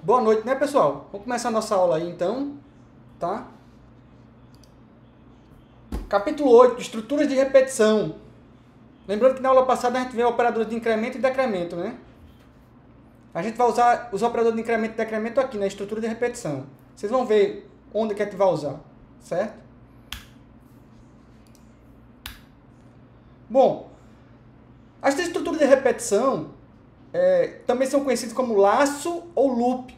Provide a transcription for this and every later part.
Boa noite, né, pessoal? Vamos começar a nossa aula aí, então, tá? Capítulo 8, estruturas de repetição. Lembrando que na aula passada a gente viu operadores de incremento e decremento, né? A gente vai usar os operadores de incremento e decremento aqui na estrutura de repetição. Vocês vão ver onde que a gente vai usar, certo? Bom, as estruturas de repetição também são conhecidas como laço ou loop,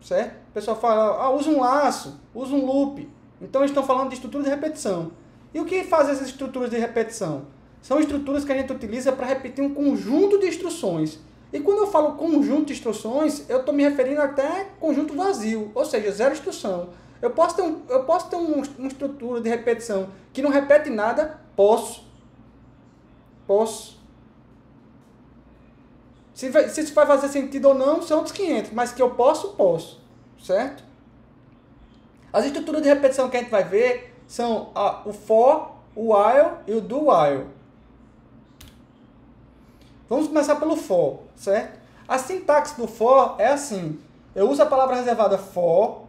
certo? O pessoal fala, usa um laço, usa um loop. Então, eles estão falando de estrutura de repetição. E o que faz essas estruturas de repetição? São estruturas que a gente utiliza para repetir um conjunto de instruções. E quando eu falo conjunto de instruções, eu estou me referindo até conjunto vazio, ou seja, zero instrução. Eu posso ter uma estrutura de repetição que não repete nada? Posso. Se isso vai fazer sentido ou não, são outros 500, mas que eu posso, certo? As estruturas de repetição que a gente vai ver são o for, o while e o do while. Vamos começar pelo for, certo? A sintaxe do for é assim. Eu uso a palavra reservada for,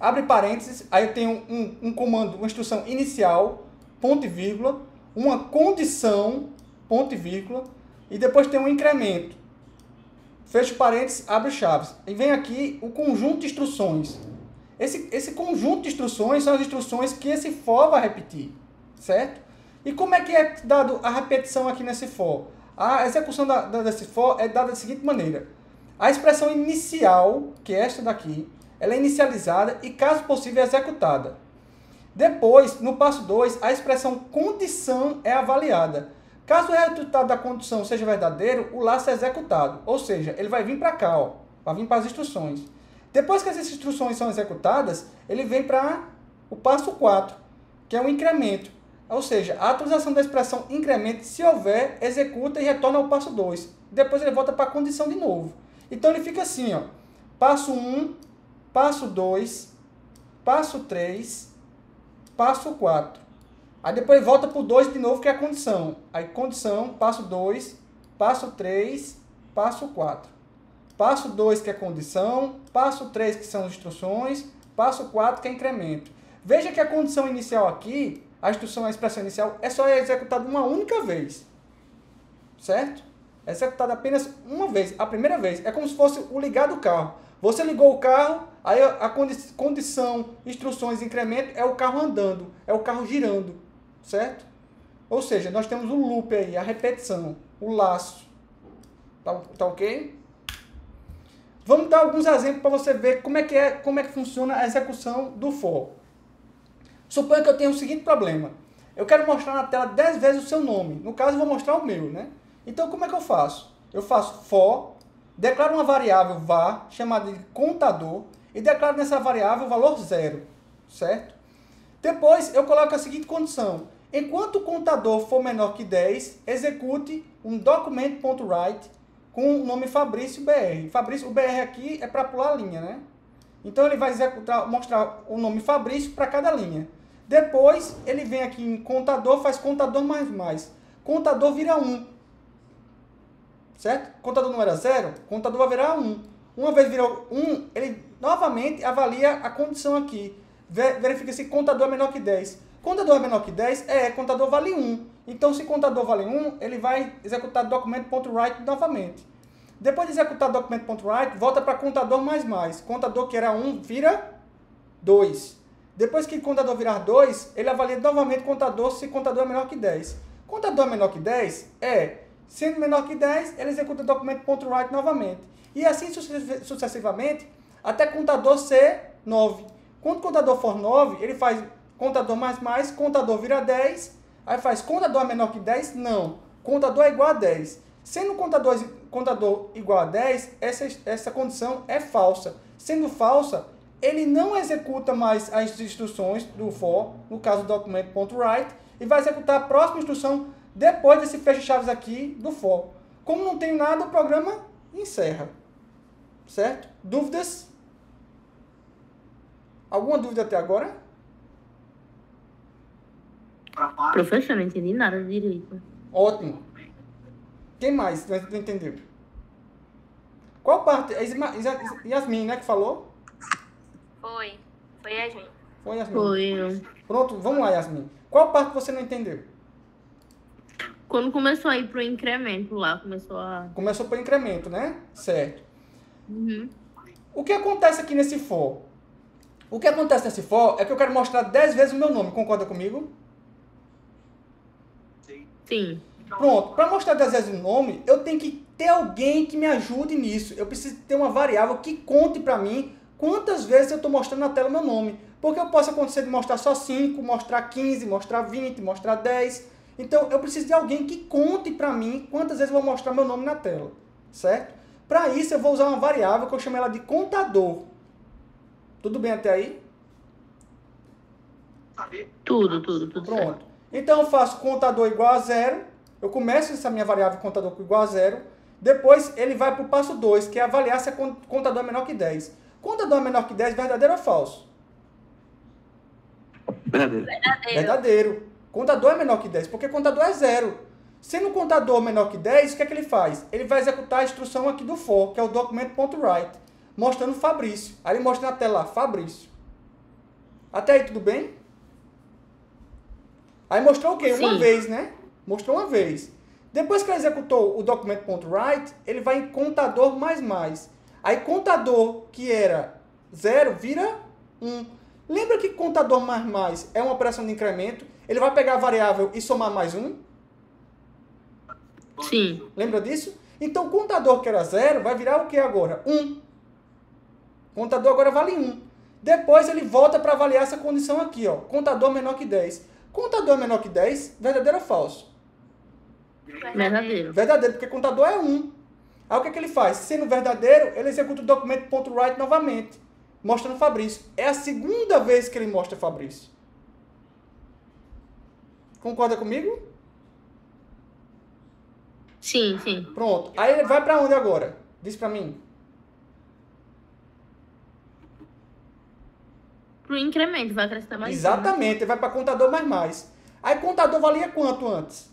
abre parênteses, aí eu tenho um comando, uma instrução inicial, ponto e vírgula, uma condição, ponto e vírgula, e depois tem um incremento. Fecha parênteses, abre chaves. E vem aqui o conjunto de instruções. Esse conjunto de instruções são as instruções que esse for vai repetir, certo? E como é que é dado a repetição aqui nesse for? A execução desse for é dada da seguinte maneira. A expressão inicial, que é esta daqui, ela é inicializada e, caso possível, é executada. Depois, no passo 2, a expressão condição é avaliada. Caso o resultado da condição seja verdadeiro, o laço é executado. Ou seja, ele vai vir para cá, ó, vai vir para as instruções. Depois que essas instruções são executadas, ele vem para o passo 4, que é o incremento. Ou seja, a atualização da expressão incremento, se houver, executa e retorna ao passo 2. Depois ele volta para a condição de novo. Então ele fica assim, ó, passo 1, passo 2, passo 3, passo 4. Aí depois volta para o 2 de novo, que é a condição. Aí condição, passo 2, passo 3, passo 4. Passo 2, que é condição, passo 3, que são instruções, passo 4, que é incremento. Veja que a condição inicial aqui, a expressão inicial, é só executada uma única vez. Certo? É executada apenas uma vez, a primeira vez. É como se fosse o ligar do carro. Você ligou o carro, aí a condição, instruções, incremento, é o carro andando, é o carro girando. Certo? Ou seja, nós temos o loop aí, a repetição, o laço. Tá ok? Vamos dar alguns exemplos para você ver como é que funciona a execução do for. Suponha que eu tenha o seguinte problema. Eu quero mostrar na tela 10 vezes o seu nome. No caso, eu vou mostrar o meu, né? Então, como é que eu faço? Eu faço for, declaro uma variável var, chamada de contador, e declaro nessa variável o valor 0, certo? Depois, eu coloco a seguinte condição. Enquanto o contador for menor que 10, execute um document.write com o nome Fabrício BR. Fabrício, o BR aqui é para pular a linha, né? Então, ele vai mostrar o nome Fabrício para cada linha. Depois, ele vem aqui em contador, faz contador mais. Contador vira 1. Certo? Contador não era 0, contador vai virar 1. Uma vez virou 1, ele novamente avalia a condição aqui. Verifica se contador é menor que 10. Contador é menor que 10, contador vale 1. Então, se contador vale 1, ele vai executar document.write novamente. Depois de executar document.write, volta para contador mais. Contador que era 1 vira 2. Depois que contador virar 2, ele avalia novamente contador se contador é menor que 10. Contador é menor que 10? Sendo menor que 10, ele executa document.write novamente. E assim sucessivamente, até contador ser 9. Quando o contador for 9, ele faz contador mais, contador vira 10, aí faz contador é menor que 10? Não. Contador é igual a 10. Sendo contador igual a 10, essa condição é falsa. Sendo falsa, ele não executa mais as instruções do for, no caso do document.write, e vai executar a próxima instrução depois desse fecha-chaves aqui do for. Como não tem nada, o programa encerra. Certo? Dúvidas? Alguma dúvida até agora? Professor, não entendi nada direito. Ótimo. Quem mais não entendeu? Qual parte? Yasmin, né, que falou? Foi Yasmin. Foi, Yasmin. Foi eu. Pronto, vamos lá, Yasmin. Qual parte você não entendeu? Quando começou a ir pro incremento lá, Começou por incremento, né? Certo. Uhum. O que acontece aqui nesse for? O que acontece nesse for é que eu quero mostrar 10 vezes o meu nome. Concorda comigo? Sim. Pronto. Para mostrar 10 vezes o nome, eu tenho que ter alguém que me ajude nisso. Eu preciso ter uma variável que conte para mim quantas vezes eu estou mostrando na tela meu nome. Porque eu posso acontecer de mostrar só 5, mostrar 15, mostrar 20, mostrar 10. Então, eu preciso de alguém que conte para mim quantas vezes eu vou mostrar meu nome na tela. Certo? Para isso, eu vou usar uma variável que eu chamo ela de contador. Tudo bem até aí? Tudo Pronto. certo. Então, eu faço contador igual a 0. Eu começo essa minha variável contador igual a 0. Depois, ele vai para o passo 2, que é avaliar se a contador é menor que 10. Contador é menor que 10, verdadeiro ou falso? Verdadeiro. Contador é menor que 10, porque contador é 0. Sendo o contador menor que 10, o que é que ele faz? Ele vai executar a instrução aqui do for, que é o documento.write, mostrando Fabrício. Aí ele mostra na tela lá, Fabrício. Até aí tudo bem? Aí mostrou o quê? Sim. Uma vez, né? Mostrou uma vez. Depois que ele executou o documento.write, ele vai em contador mais. Aí contador que era 0 vira 1. Lembra que contador mais é uma operação de incremento? Ele vai pegar a variável e somar mais 1? Sim. Lembra disso? Então, o contador que era 0 vai virar o que agora? 1. Contador agora vale 1. Depois ele volta para avaliar essa condição aqui, ó. Contador menor que 10. Contador menor que 10, verdadeiro ou falso? Verdadeiro. Verdadeiro, porque contador é 1. Aí o que é que ele faz? Sendo verdadeiro, ele executa o documento.write novamente, mostrando Fabrício. É a segunda vez que ele mostra Fabrício. Concorda comigo? Sim. Pronto. Aí ele vai para onde agora? Diz para mim. Pro incremento, vai acrescentar mais. Exatamente, ele vai para contador mais. Aí contador valia quanto antes?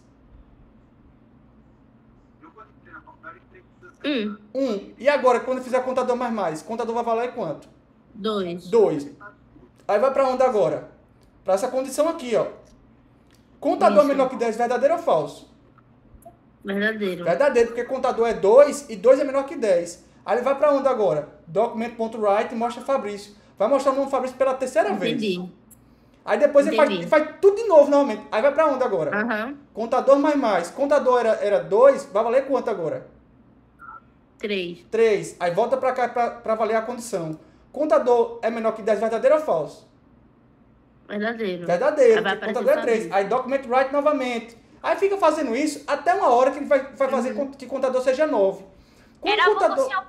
1. E agora, quando fizer contador mais, contador vai valer quanto? 2. 2. Aí vai para onde agora? Para essa condição aqui, ó. Contador Isso. menor que 10, verdadeiro ou falso? Verdadeiro. Verdadeiro, porque contador é 2 e 2 é menor que 10. Aí ele vai para onde agora? Documento.write e mostra Fabrício. Vai mostrar o nome Fabrício pela terceira vez. Entendi. Aí depois ele faz tudo de novo novamente. Aí vai para onde agora? Aham. Contador mais. Contador era 2, vai valer quanto agora? 3. 3. Aí volta para cá para valer a condição. Contador é menor que 10, verdadeiro ou falso? Verdadeiro. Verdadeiro, Aí vai porque aparecer contador é 3. Fabrício. Aí document.write novamente. Aí fica fazendo isso até uma hora que ele vai fazer que contador seja 9. Era bom se o senhor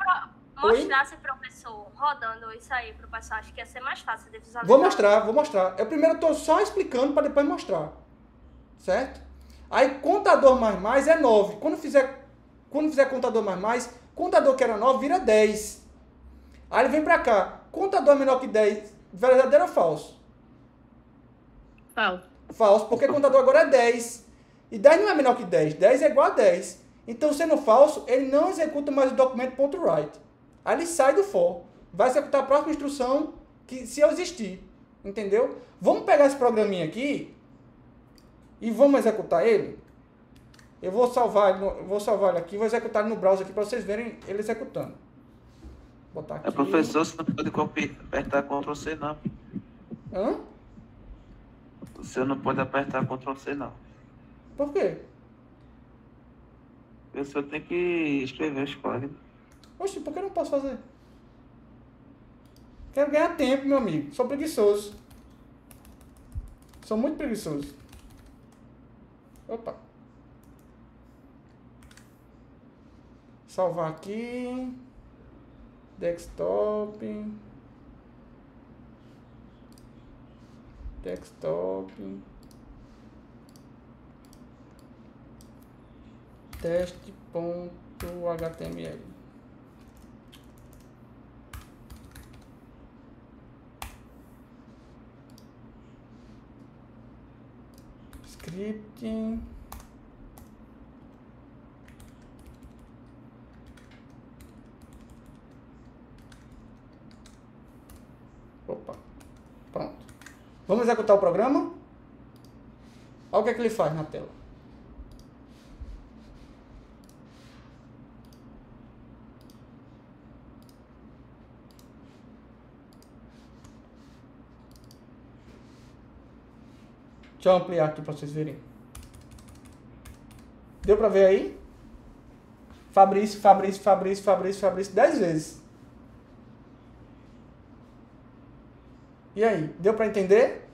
mostrasse, professor, rodando isso aí pro pessoal. Acho que ia ser mais fácil de visualizar. Vou mostrar. Eu primeiro estou só explicando para depois mostrar. Certo? Aí contador mais é 9. Quando fizer contador mais, contador que era 9 vira 10. Aí ele vem para cá. Contador menor que 10, verdadeiro ou falso? Falso. Falso, porque contador agora é 10. E 10 não é menor que 10. 10 é igual a 10. Então, sendo falso, ele não executa mais o documento.write. Aí ele sai do for. Vai executar a próxima instrução que, se eu existir. Entendeu? Vamos pegar esse programinha aqui e vamos executar ele. Eu vou salvar ele aqui, vou executar ele no browser aqui para vocês verem ele executando. Vou botar aqui. Professor, você não pode apertar Ctrl C, não. Hã? Você não pode apertar Ctrl C, não. Por quê? O senhor tem que escrever os códigos. Oxe, por que eu não posso fazer? Quero ganhar tempo, meu amigo. Sou preguiçoso. Sou muito preguiçoso. Opa. Salvar aqui. Desktop. Teste.html. Scripting. Opa. Pronto. Vamos executar o programa? Olha o que é que ele faz na tela. Deixa eu ampliar aqui para vocês verem. Deu para ver aí? Fabrício, 10 vezes. E aí, deu para entender?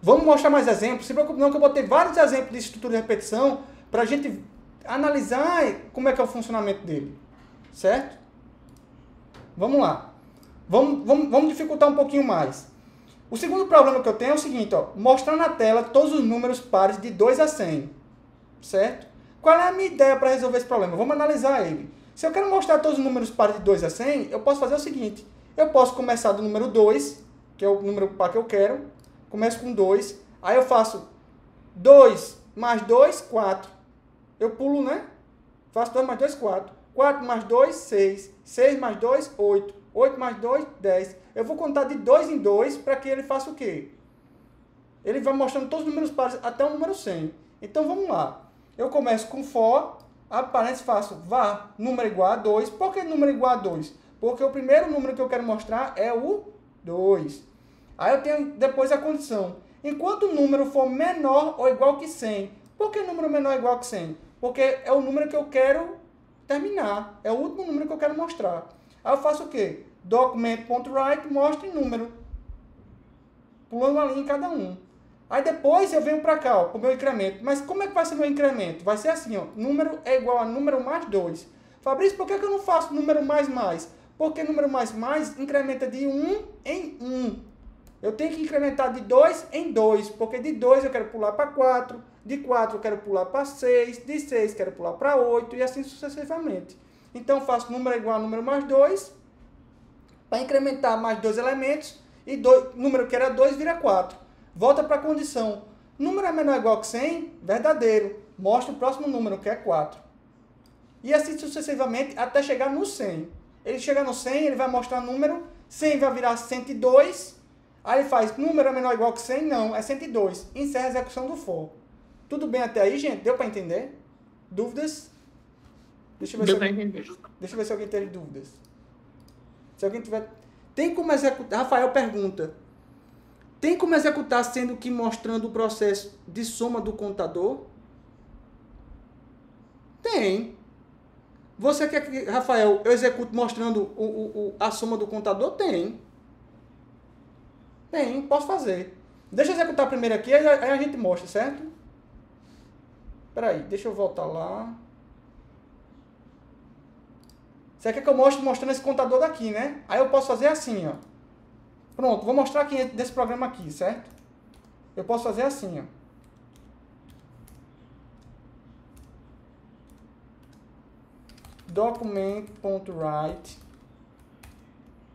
Vamos mostrar mais exemplos. Se preocupe não que eu botei vários exemplos de estrutura de repetição para a gente analisar como é que é o funcionamento dele. Certo? Vamos lá. Vamos dificultar um pouquinho mais. O segundo problema que eu tenho é o seguinte, ó, mostrar na tela todos os números pares de 2 a 100, certo? Qual é a minha ideia para resolver esse problema? Vamos analisar ele. Se eu quero mostrar todos os números pares de 2 a 100, eu posso fazer o seguinte, eu posso começar do número 2, que é o número par que eu quero, começo com 2, aí eu faço 2 mais 2, 4. Eu pulo, né? Faço 2 mais 2, 4. 4 mais 2, 6. 6 mais 2, 8. 8 mais 2, 10. Eu vou contar de 2 em 2 para que ele faça o quê? Ele vai mostrando todos os números pares até o número 100. Então, vamos lá. Eu começo com for, a parênteses faço var, número igual a 2. Por que número igual a 2? Porque o primeiro número que eu quero mostrar é o 2. Aí eu tenho depois a condição. Enquanto o número for menor ou igual que 100. Por que número menor ou igual que 100? Porque é o número que eu quero terminar. É o último número que eu quero mostrar. Aí eu faço o quê? Document.write mostra em número. Pulando uma linha em cada um. Aí depois eu venho para cá, para o meu incremento. Mas como é que vai ser meu incremento? Vai ser assim, ó. Número é igual a número mais 2. Fabrício, por que eu não faço número mais mais? Porque número mais mais incrementa de 1 em 1. Eu tenho que incrementar de 2 em 2. Porque de 2 eu quero pular para 4. De 4 eu quero pular para 6. De 6 eu quero pular para 8. E assim sucessivamente. Então eu faço número igual a número mais 2. Para incrementar mais 2 elementos. E número que era 2 vira 4. Volta para a condição. Número é menor ou igual que 100? Verdadeiro. Mostra o próximo número, que é 4. E assim sucessivamente até chegar no 100. Ele chega no 100, ele vai mostrar número. 100 vai virar 102. Aí ele faz, número é menor ou igual que 100? Não, é 102. Encerra a execução do for. Tudo bem até aí, gente? Deu para entender? Dúvidas? Deixa eu ver se alguém teve dúvidas. Se alguém tiver... Tem como executar... Rafael pergunta. Tem como executar sendo que mostrando o processo de soma do contador? Tem. Você quer que, Rafael, eu execute mostrando a soma do contador? Tem. Tem, posso fazer. Deixa eu executar primeiro aqui, aí a gente mostra, certo? Espera aí, deixa eu voltar lá. Você quer que eu mostre mostrando esse contador daqui, né? Aí eu posso fazer assim, ó. Pronto, vou mostrar aqui desse programa aqui, certo? Eu posso fazer assim, ó. Document.write.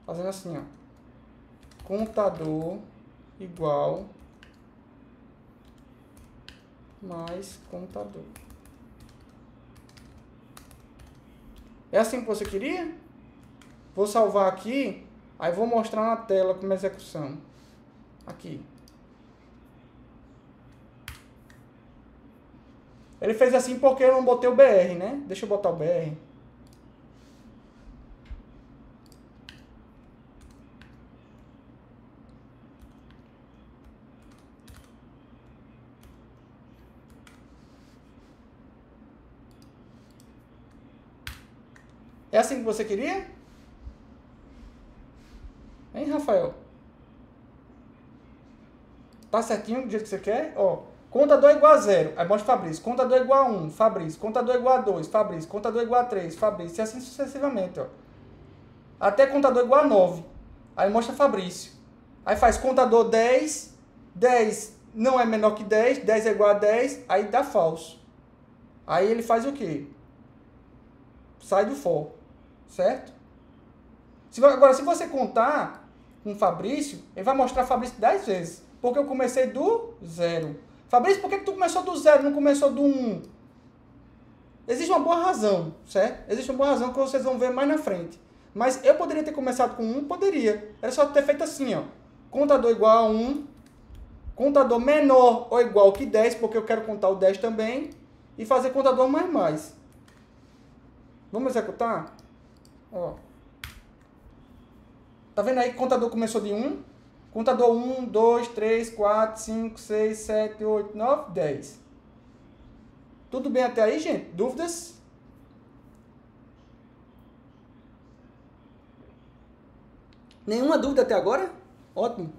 Fazendo assim, ó. Contador igual mais contador. É assim que você queria? Vou salvar aqui. Aí vou mostrar na tela como execução. Aqui. Ele fez assim porque eu não botei o BR, né? Deixa eu botar o BR. É assim que você queria? Hein, Rafael? Tá certinho do jeito que você quer? Ó, contador igual a 0. Aí mostra Fabrício. Contador igual a 1. Fabrício. Contador igual a 2. Fabrício. Contador igual a 3. Fabrício. E assim sucessivamente, ó. Até contador igual a 9. Aí mostra Fabrício. Aí faz contador 10. 10 não é menor que 10. 10 é igual a 10. Aí dá falso. Aí ele faz o quê? Sai do for. Certo? Agora, se você contar com Fabrício, ele vai mostrar Fabrício 10 vezes. Porque eu comecei do 0. Fabrício, por que tu começou do 0, não começou do 1? Existe uma boa razão, certo? Existe uma boa razão que vocês vão ver mais na frente. Mas eu poderia ter começado com 1? Poderia. Era só ter feito assim, ó. contador igual a 1, contador menor ou igual que 10, porque eu quero contar o 10 também, e fazer contador mais. Vamos executar? Ó. Tá vendo aí que o contador começou de 1? Contador 1, 2, 3, 4, 5, 6, 7, 8, 9, 10. Tudo bem até aí, gente? Dúvidas? Nenhuma dúvida até agora? Ótimo.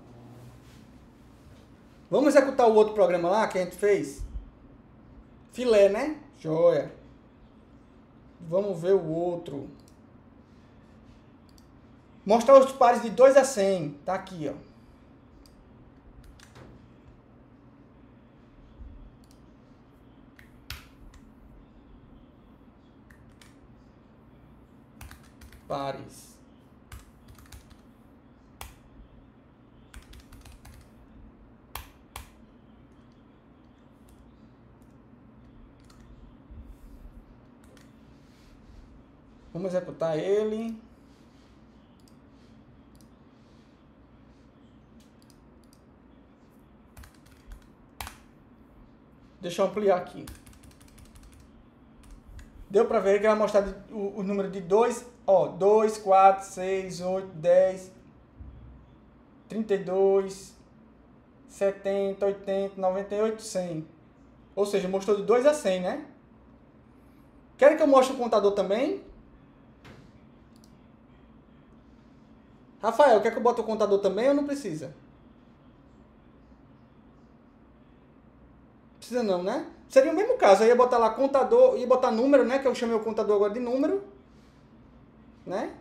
Vamos executar o outro programa lá que a gente fez? Filé, né? Joia. Vamos ver o outro. Mostrar os pares de 2 a 100. Tá aqui, ó. Pares. Vamos executar ele. Deixa eu ampliar aqui. Deu para ver que ela mostrar o número de 2, ó, 2, 4, 6, 8, 10, 32, 70, 80, 98, 100. Ou seja, mostrou de 2 a 100, né? Querem que eu mostre o contador também? Rafael, quer que eu bote o contador também ou não precisa? Precisa não, né? Seria o mesmo caso, eu ia botar lá contador, ia botar número, né? Que eu chamei o contador agora de número, né?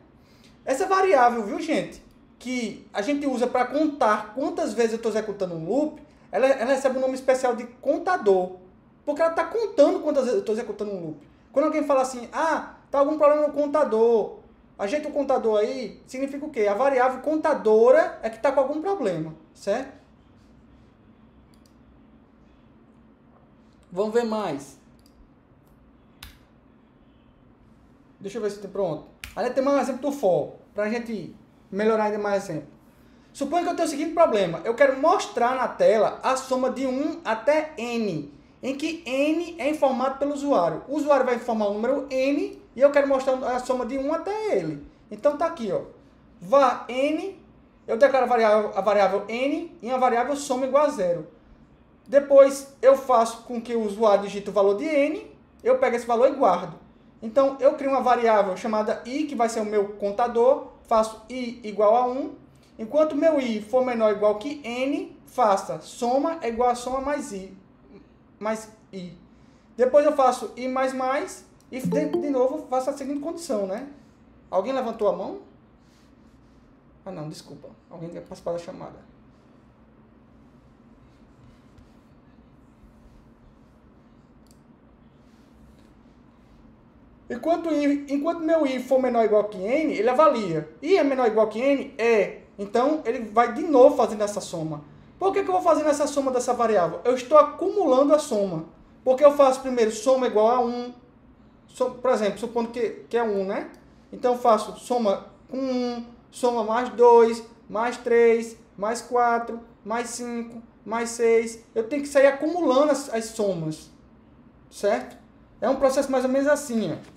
Essa variável, viu, gente? Que a gente usa para contar quantas vezes eu estou executando um loop, ela recebe um nome especial de contador. Porque ela está contando quantas vezes eu estou executando um loop. Quando alguém fala assim, ah, tá algum problema no contador, ajeita o contador aí, significa o quê? A variável contadora é que está com algum problema, certo? Vamos ver mais. Deixa eu ver se tem pronto. Aí tem mais um exemplo do for, para a gente melhorar ainda mais exemplo. Suponha que eu tenho o seguinte problema. Eu quero mostrar na tela a soma de 1 até n, em que n é informado pelo usuário. O usuário vai informar o número n e eu quero mostrar a soma de 1 até ele. Então tá aqui, ó. Var n, eu declaro a variável n e a variável soma igual a 0. Depois eu faço com que o usuário digite o valor de n, eu pego esse valor e guardo. Então eu crio uma variável chamada i, que vai ser o meu contador, faço i igual a 1. Enquanto meu i for menor ou igual que n, faça soma é igual a soma mais i. Depois eu faço i e de novo faço a seguinte condição, né? Alguém levantou a mão? Ah não, desculpa. Alguém quer participar da chamada. Enquanto meu i for menor ou igual que n, ele avalia. I é menor ou igual que n? É. Então, ele vai de novo fazendo essa soma. Por que eu vou fazendo essa soma dessa variável? Eu estou acumulando a soma. Porque eu faço primeiro soma igual a 1. Por exemplo, supondo que é 1, né? Então, eu faço soma com 1, soma mais 2, mais 3, mais 4, mais 5, mais 6. Eu tenho que sair acumulando as somas. Certo? É um processo mais ou menos assim, ó.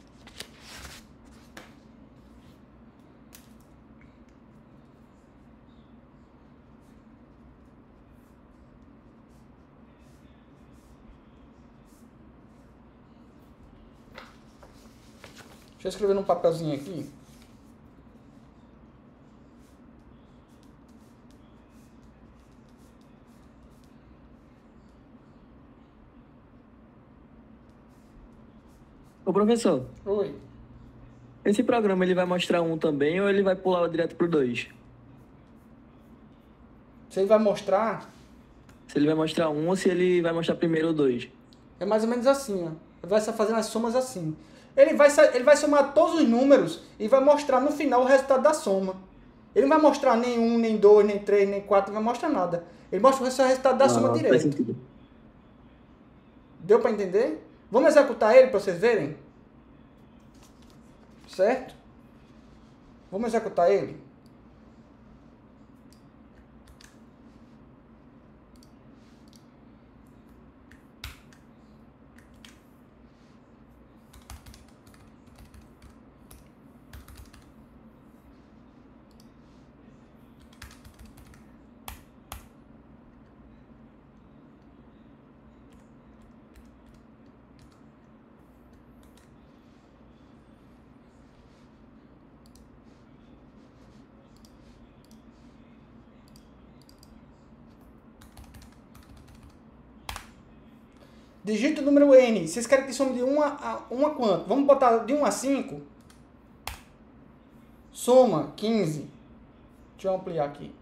Deixa eu escrever num papelzinho aqui. Ô, professor, Oi. esse programa ele vai mostrar 1 também ou ele vai pular direto pro 2? Se ele vai mostrar, Se ele vai mostrar 1 ou se ele vai mostrar primeiro o 2? é mais ou menos assim, ó. Ele vai fazendo as somas assim. Ele vai somar todos os números e vai mostrar no final o resultado da soma. Ele não vai mostrar nem 1, nem 2, nem 3, nem 4, não vai mostrar nada. Ele mostra o resultado da soma Faz direto. sentido. Deu para entender? Vamos executar ele para vocês verem? Certo? Vamos executar ele? Digita o número N. Vocês querem que some de 1 a quanto? Vamos botar de 1 a 5? Soma 15. Deixa eu ampliar aqui.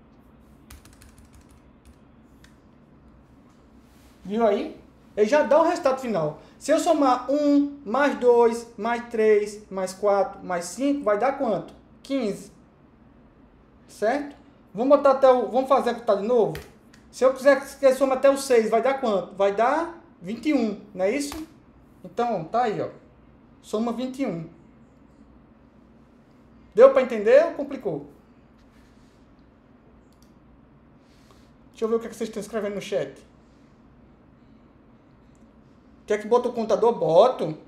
Viu aí? Ele já dá o resultado final. Se eu somar 1, mais 2, mais 3, mais 4, mais 5, vai dar quanto? 15. Certo? Vamos botar até o... Vamos fazer executar de novo? Se eu quiser que soma até o 6, vai dar quanto? Vai dar 21, não é isso? Então, tá aí, ó. Soma 21. Deu para entender ou complicou? Deixa eu ver o que vocês estão escrevendo no chat. Quer que bote o contador? Boto.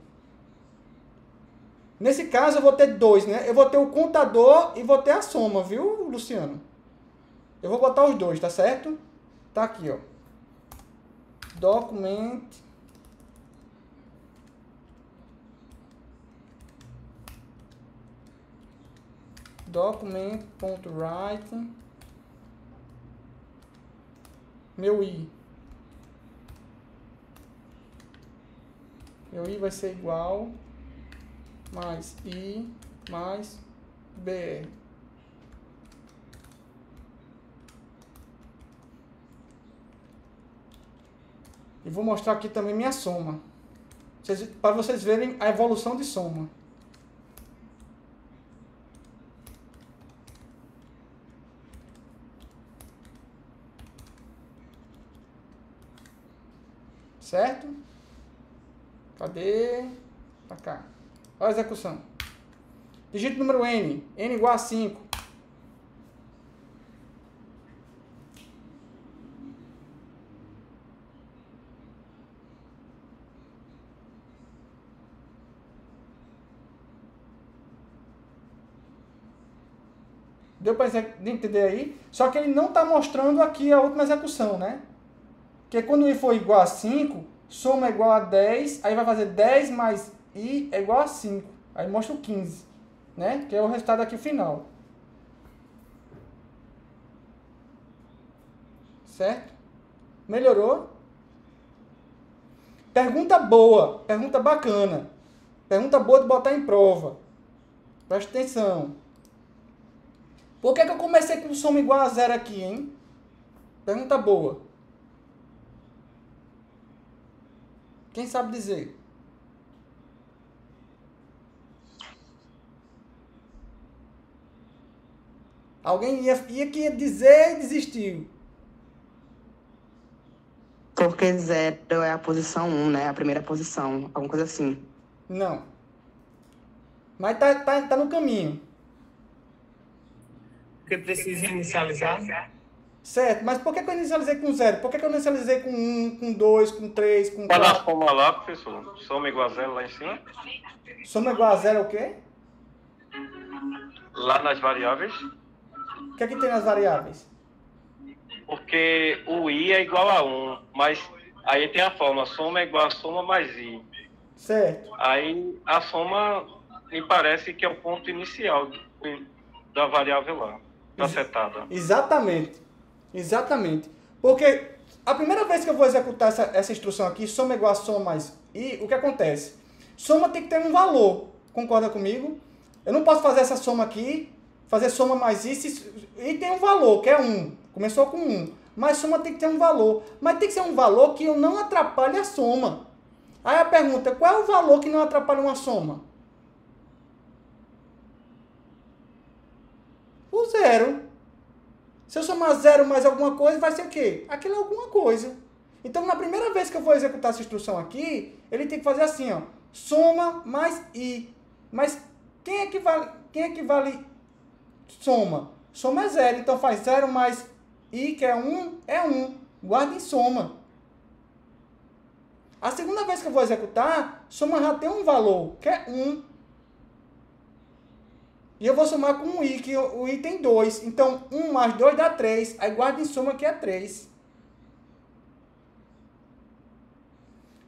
Nesse caso, eu vou ter 2, né? Eu vou ter o contador e vou ter a soma, viu, Luciano? Eu vou botar os dois, tá certo? Tá aqui, ó. Document. Document.write. Meu I. Meu I vai ser igual mais I mais BR. E vou mostrar aqui também minha soma. Para vocês verem a evolução de soma. Certo? Cadê? Pra cá. Olha a execução. Digita o número N. N igual a 5. Deu para entender aí? Só que ele não está mostrando aqui a última execução, né? Porque quando I for igual a 5, soma é igual a 10, aí vai fazer 10 mais I é igual a 5. Aí mostra o 15, né? Que é o resultado aqui final. Certo? Melhorou? Pergunta boa, pergunta bacana. Pergunta boa de botar em prova. Presta atenção. Por que eu comecei com soma igual a 0 aqui, hein? Pergunta boa. Quem sabe dizer? Alguém ia que dizer e desistiu. Porque 0 é a posição 1, né? A primeira posição. Alguma coisa assim. Não. Mas tá no caminho. Porque precisa inicializar. Certo, mas por que eu inicializei com 0? Por que eu inicializei com 1, com 2, com 3, com 4? Tá na soma lá, professor. Soma igual a 0 lá em cima. Soma igual a 0 é o quê? Lá nas variáveis. O que é que tem nas variáveis? Porque o I é igual a 1, mas aí tem a forma, soma é igual a soma mais I. Certo. Aí a soma me parece que é o ponto inicial da variável lá, da setada. Exatamente. Exatamente. Porque a primeira vez que eu vou executar essa instrução aqui, soma igual a soma mais I, o que acontece? Soma tem que ter um valor. Concorda comigo? Eu não posso fazer essa soma aqui, fazer soma mais I, e tem um valor, que é 1. Começou com 1. Mas soma tem que ter um valor. Mas tem que ser um valor que não atrapalhe a soma. Aí a pergunta, qual é o valor que não atrapalha uma soma? O 0. Se eu somar 0 mais alguma coisa, vai ser o quê? Aquilo é alguma coisa. Então, na primeira vez que eu vou executar essa instrução aqui, ele tem que fazer assim, ó. Soma mais I. Mas quem é que vale soma? Soma é 0. Então, faz 0 mais I, que é 1, é 1. Guarda em soma. A segunda vez que eu vou executar, soma já tem um valor, que é 1. E eu vou somar com o I, que o I tem 2. Então, 1 mais 2 dá 3. Aí guarda em soma que é 3.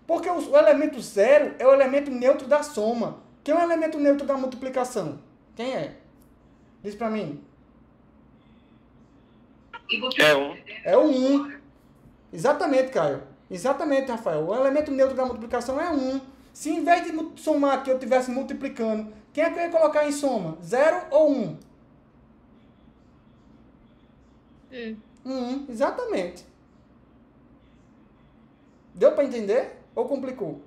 Porque o elemento 0 é o elemento neutro da soma. Quem é o elemento neutro da multiplicação? Quem é? Diz pra mim. É 1. É o 1. Exatamente, Caio. Exatamente, Rafael. O elemento neutro da multiplicação é 1. Se em vez de somar aqui eu estivesse multiplicando, quem é que eu ia colocar em soma? 0 ou 1? 1, exatamente. Deu para entender? Ou complicou?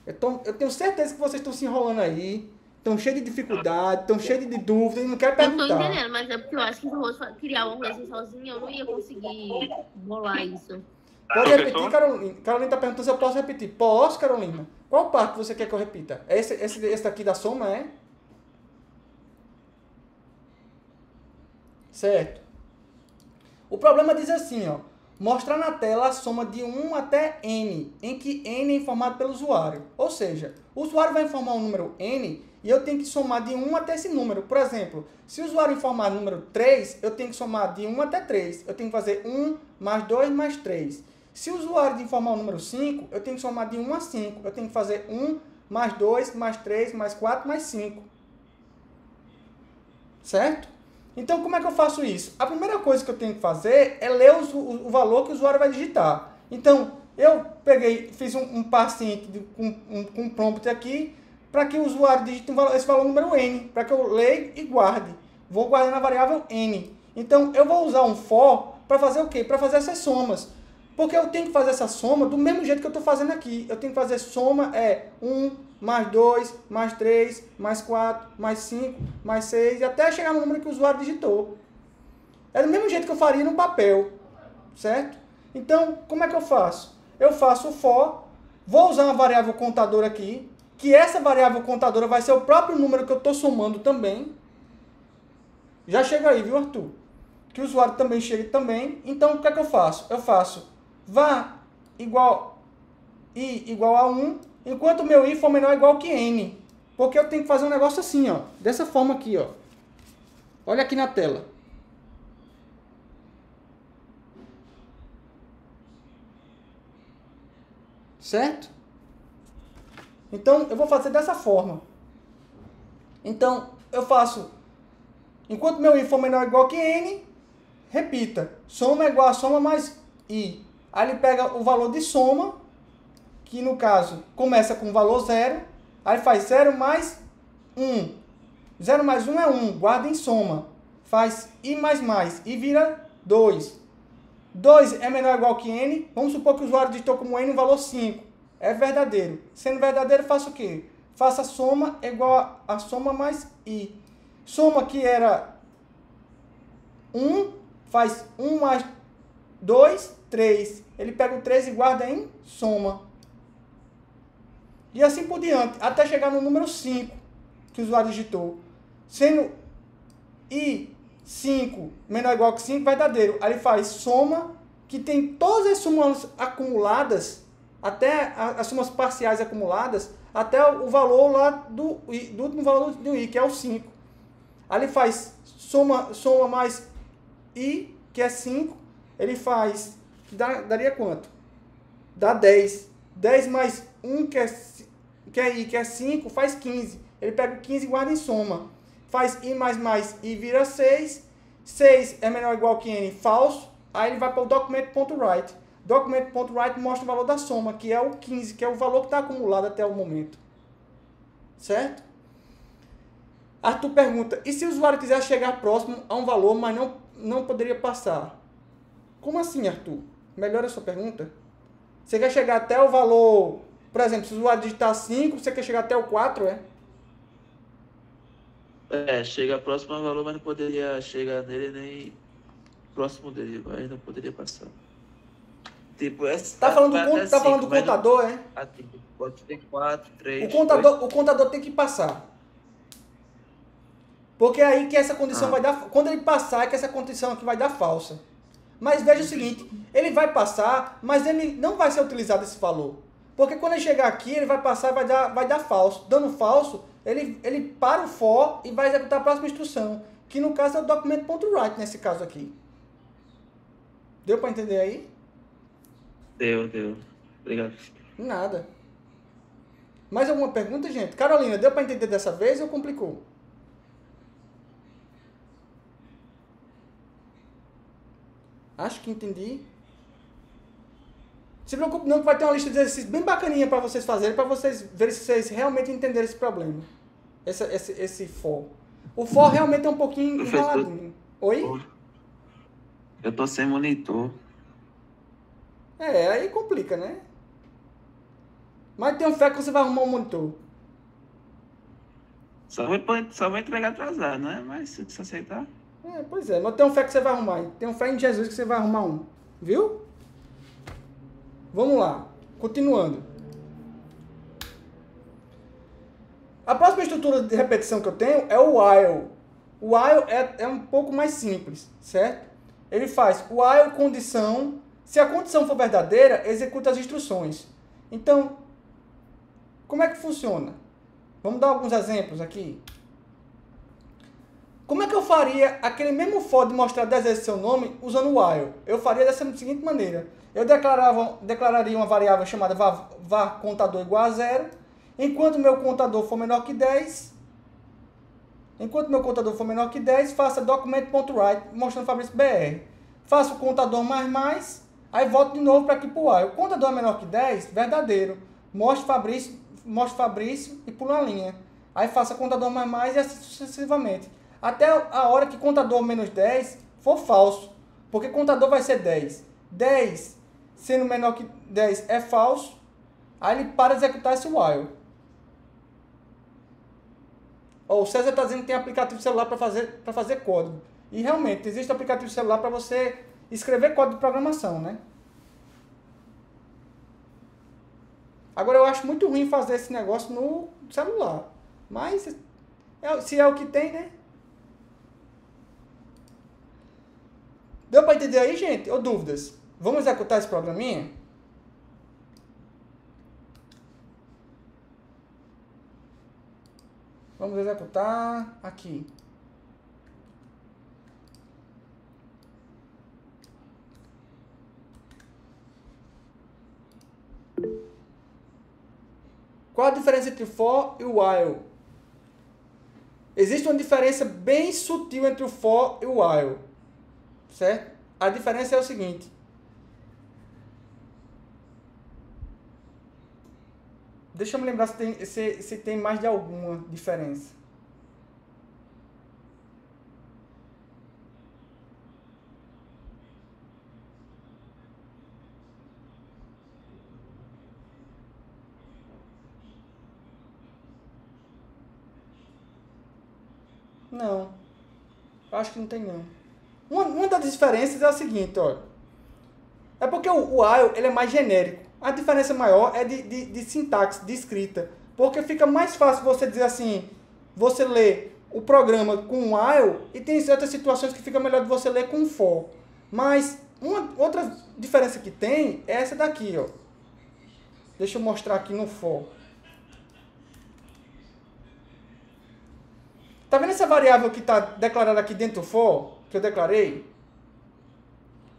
Eu tenho certeza que vocês estão se enrolando aí, estão cheios de dificuldade, estão cheios de dúvida e não querem Eu tô perguntar. entendendo, mas é porque eu acho que se eu fosse criar uma coisa sozinha, eu não ia conseguir bolar isso. Pode Professor? repetir, Carolina? Carolina está perguntando se eu posso repetir. Posso, Carolina? Qual parte você quer que eu repita? Esse daqui da soma é? Certo. O problema diz assim, ó. Mostrar na tela a soma de 1 até n, em que n é informado pelo usuário. Ou seja, o usuário vai informar um número n e eu tenho que somar de 1 até esse número. Por exemplo, se o usuário informar o número 3, eu tenho que somar de 1 até 3. Eu tenho que fazer 1 mais 2 mais 3. Se o usuário informar o número 5, eu tenho que somar de 1 a 5. Eu tenho que fazer 1 mais 2 mais 3 mais 4 mais 5. Certo? Então, como é que eu faço isso? A primeira coisa que eu tenho que fazer é ler o valor que o usuário vai digitar. Então, eu fiz um paciente com um prompt aqui, para que o usuário digite esse valor número n, para que eu leia e guarde. Vou guardar na variável n. Então, eu vou usar um for para fazer o quê? Para fazer essas somas. Porque eu tenho que fazer essa soma do mesmo jeito que eu estou fazendo aqui. Eu tenho que fazer soma 1, mais 2, mais 3, mais 4, mais 5, mais 6, e até chegar no número que o usuário digitou. É do mesmo jeito que eu faria no papel, certo? Então, como é que eu faço? Eu faço o for, vou usar uma variável contadora aqui, que essa variável contadora vai ser o próprio número que eu estou somando também. Já chega aí, viu, Arthur? Que o usuário também chegue também. Então, o que é que eu faço? Eu faço var igual a 1, enquanto o meu i for menor ou igual que n. Porque eu tenho que fazer um negócio assim, ó. Dessa forma aqui, ó. Olha aqui na tela. Certo? Então, eu vou fazer dessa forma. Então, eu faço, enquanto meu i for menor ou igual que n, repita, soma é igual a soma mais i. Aí ele pega o valor de soma, que no caso começa com o valor 0, aí faz 0 mais 1. 0 mais 1 é 1, guarda em soma. Faz i mais, e vira 2. 2 é menor ou igual que n, vamos supor que o usuário digitou como n o valor 5. É verdadeiro. Sendo verdadeiro, faço o quê? Faça a soma igual a soma mais i. Soma que era 1, faz 1 mais 2, 3. Ele pega o 3 e guarda em soma. E assim por diante, até chegar no número 5 que o usuário digitou. Sendo i 5 menor ou igual que 5, verdadeiro. Aí ele faz soma, que tem todas as somas acumuladas, até as somas parciais acumuladas, até o valor lá do último valor do i, que é o 5. Aí ele faz soma mais i, que é 5. Ele faz, daria quanto? Dá 10. 10 mais 1, que é i, que é 5, faz 15. Ele pega o 15 e guarda em soma. Faz i mais, i vira 6. 6 é menor ou igual que n, falso. Aí ele vai para o document.write. Document.write mostra o valor da soma, que é o 15, que é o valor que está acumulado até o momento. Certo? Arthur pergunta, e se o usuário quiser chegar próximo a um valor, mas não poderia passar? Como assim, Arthur? Melhora a sua pergunta. Você quer chegar até o valor, por exemplo, se o usuário digitar 5, você quer chegar até o 4, é? Chega próximo ao valor, mas não poderia chegar nele nem próximo dele, mas não poderia passar. Tipo, Tá falando do contador, é? Pode ter 4, 3. O contador tem que passar. Porque é aí que essa condição vai dar... Quando ele passar, é que essa condição aqui vai dar falsa. Mas veja o seguinte, ele vai passar, mas ele não vai ser utilizado esse valor. Porque quando ele chegar aqui, ele vai passar e vai dar falso. Dando falso, ele para o for e vai executar a próxima instrução. Que no caso é o document.write, nesse caso aqui. Deu para entender aí? Deu. Obrigado. Nada. Mais alguma pergunta, gente? Carolina, deu para entender dessa vez ou complicou? Acho que entendi. Se preocupe não, que vai ter uma lista de exercícios bem bacaninha para vocês fazerem, para vocês verem se vocês realmente entenderam esse problema. Esse for. O for realmente é um pouquinho Professor, enroladinho. Oi? Eu tô sem monitor. Aí complica, né? Mas tem um fé que você vai arrumar um monitor. Só vou entregar atrasado, né? Mas se você aceitar. Pois é, mas tem um fé que você vai arrumar. Tem um fé em Jesus que você vai arrumar um. Viu? Vamos lá. Continuando. A próxima estrutura de repetição que eu tenho é o while. O while é um pouco mais simples, certo? Ele faz while condição. Se a condição for verdadeira, executa as instruções. Então, como é que funciona? Vamos dar alguns exemplos aqui. Como é que eu faria aquele mesmo for de mostrar 10 vezes seu nome usando o while? Eu faria dessa seguinte maneira. Eu declararia uma variável chamada var contador igual a 0. Enquanto meu contador for menor que 10, faça document.write mostrando Fabrício BR. Faço o contador mais, aí volto de novo para aqui para o while. O contador é menor que 10, verdadeiro. Mostre Fabrício e pula uma linha. Aí faça contador mais e assim sucessivamente. Até a hora que contador menos 10 for falso. Porque contador vai ser 10. 10 sendo menor que 10 é falso. Aí ele para de executar esse while. O César está dizendo que tem aplicativo celular para fazer código. E realmente, existe aplicativo celular para você escrever código de programação, né? Agora, eu acho muito ruim fazer esse negócio no celular. Mas, se é o que tem, né? Deu para entender aí, gente? Ou dúvidas? Vamos executar esse programinha? Vamos executar aqui. Qual a diferença entre o for e o while? Existe uma diferença bem sutil entre o for e o while. Certo? A diferença é o seguinte. Deixa eu me lembrar se tem mais de alguma diferença. Não. Eu acho que não tem não. Uma das diferenças é a seguinte, ó. É porque o while ele é mais genérico. A diferença maior é de sintaxe, de escrita. Porque fica mais fácil você dizer assim, você lê o programa com while e tem certas situações que fica melhor de você ler com for. Mas outra diferença que tem é essa daqui, ó. Deixa eu mostrar aqui no for. Tá vendo essa variável que está declarada aqui dentro do for, que eu declarei?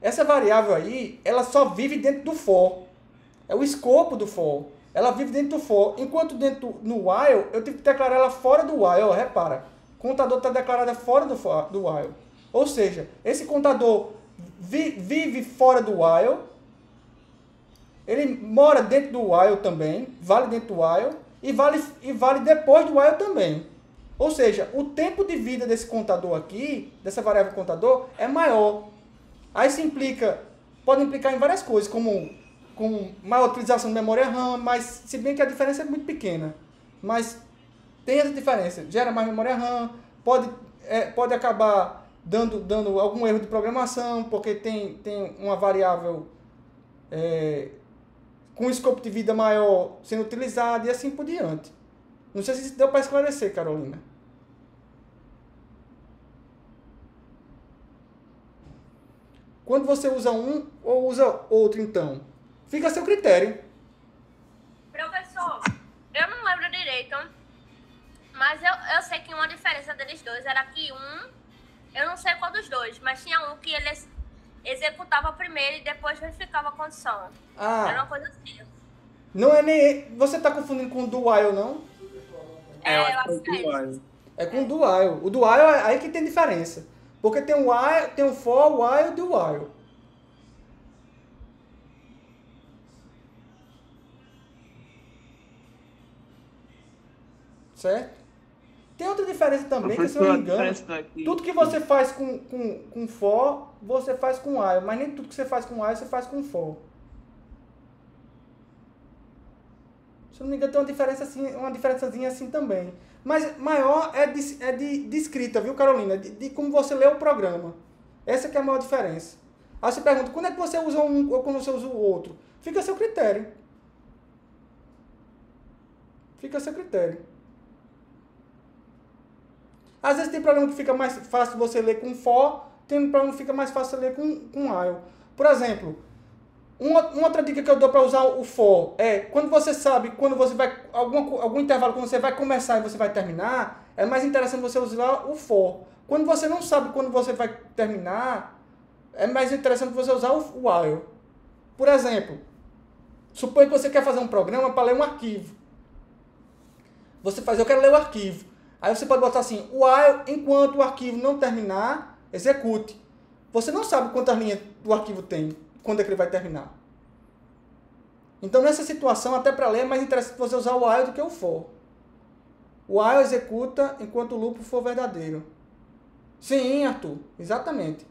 Essa variável aí, ela só vive dentro do for. É o escopo do for. Ela vive dentro do for. Enquanto no while, eu tenho que declarar ela fora do while. Ó, repara. O contador está declarado fora do while. Ou seja, esse contador vive fora do while. Ele mora dentro do while também. Vale dentro do while. E vale depois do while também. Ou seja, o tempo de vida desse contador aqui, dessa variável contador, é maior. Aí pode implicar em várias coisas, como maior utilização de memória RAM, mas se bem que a diferença é muito pequena. Mas tem essa diferença. Gera mais memória RAM, pode acabar dando algum erro de programação, porque tem uma variável com escopo de vida maior sendo utilizada e assim por diante. Não sei se deu para esclarecer, Carolina. Quando você usa um ou usa outro, então? Fica a seu critério. Professor, eu não lembro direito, mas eu sei que uma diferença deles dois era que eu não sei qual dos dois, mas tinha um que ele executava primeiro e depois verificava a condição. Era uma coisa assim. Não é nem... Você está confundindo com o do while, não? Eu acho que é isso. É com o do while. O do while é aí que tem diferença. Porque tem o while, tem o for, o while e o while. Certo? Tem outra diferença também, que se eu Professor, não a me engano, diferença daqui- tudo que você faz com for, você faz com while, mas nem tudo que você faz com while, você faz com for. Se eu não me engano, tem uma diferença assim, uma diferençazinha assim também. Mas maior é de escrita, viu, Carolina? De como você lê o programa. Essa que é a maior diferença. Aí você pergunta, quando é que você usa um ou quando você usa o outro? Fica a seu critério. Fica a seu critério. Às vezes tem problema que fica mais fácil você ler com for, tem problema que fica mais fácil você ler com while. Por exemplo, uma outra dica que eu dou para usar o for é, quando você sabe, quando você vai, algum intervalo, quando você vai começar e você vai terminar, é mais interessante você usar o for. Quando você não sabe quando você vai terminar, é mais interessante você usar o while. Por exemplo, suponha que você quer fazer um programa para ler um arquivo. Você faz, eu quero ler o arquivo. Aí você pode botar assim, while, enquanto o arquivo não terminar, execute. Você não sabe quantas linhas do arquivo tem, quando é que ele vai terminar. Então, nessa situação, até para ler, é mais interessante você usar o while do que o for. O while executa enquanto o loop for verdadeiro. Sim, Arthur, exatamente.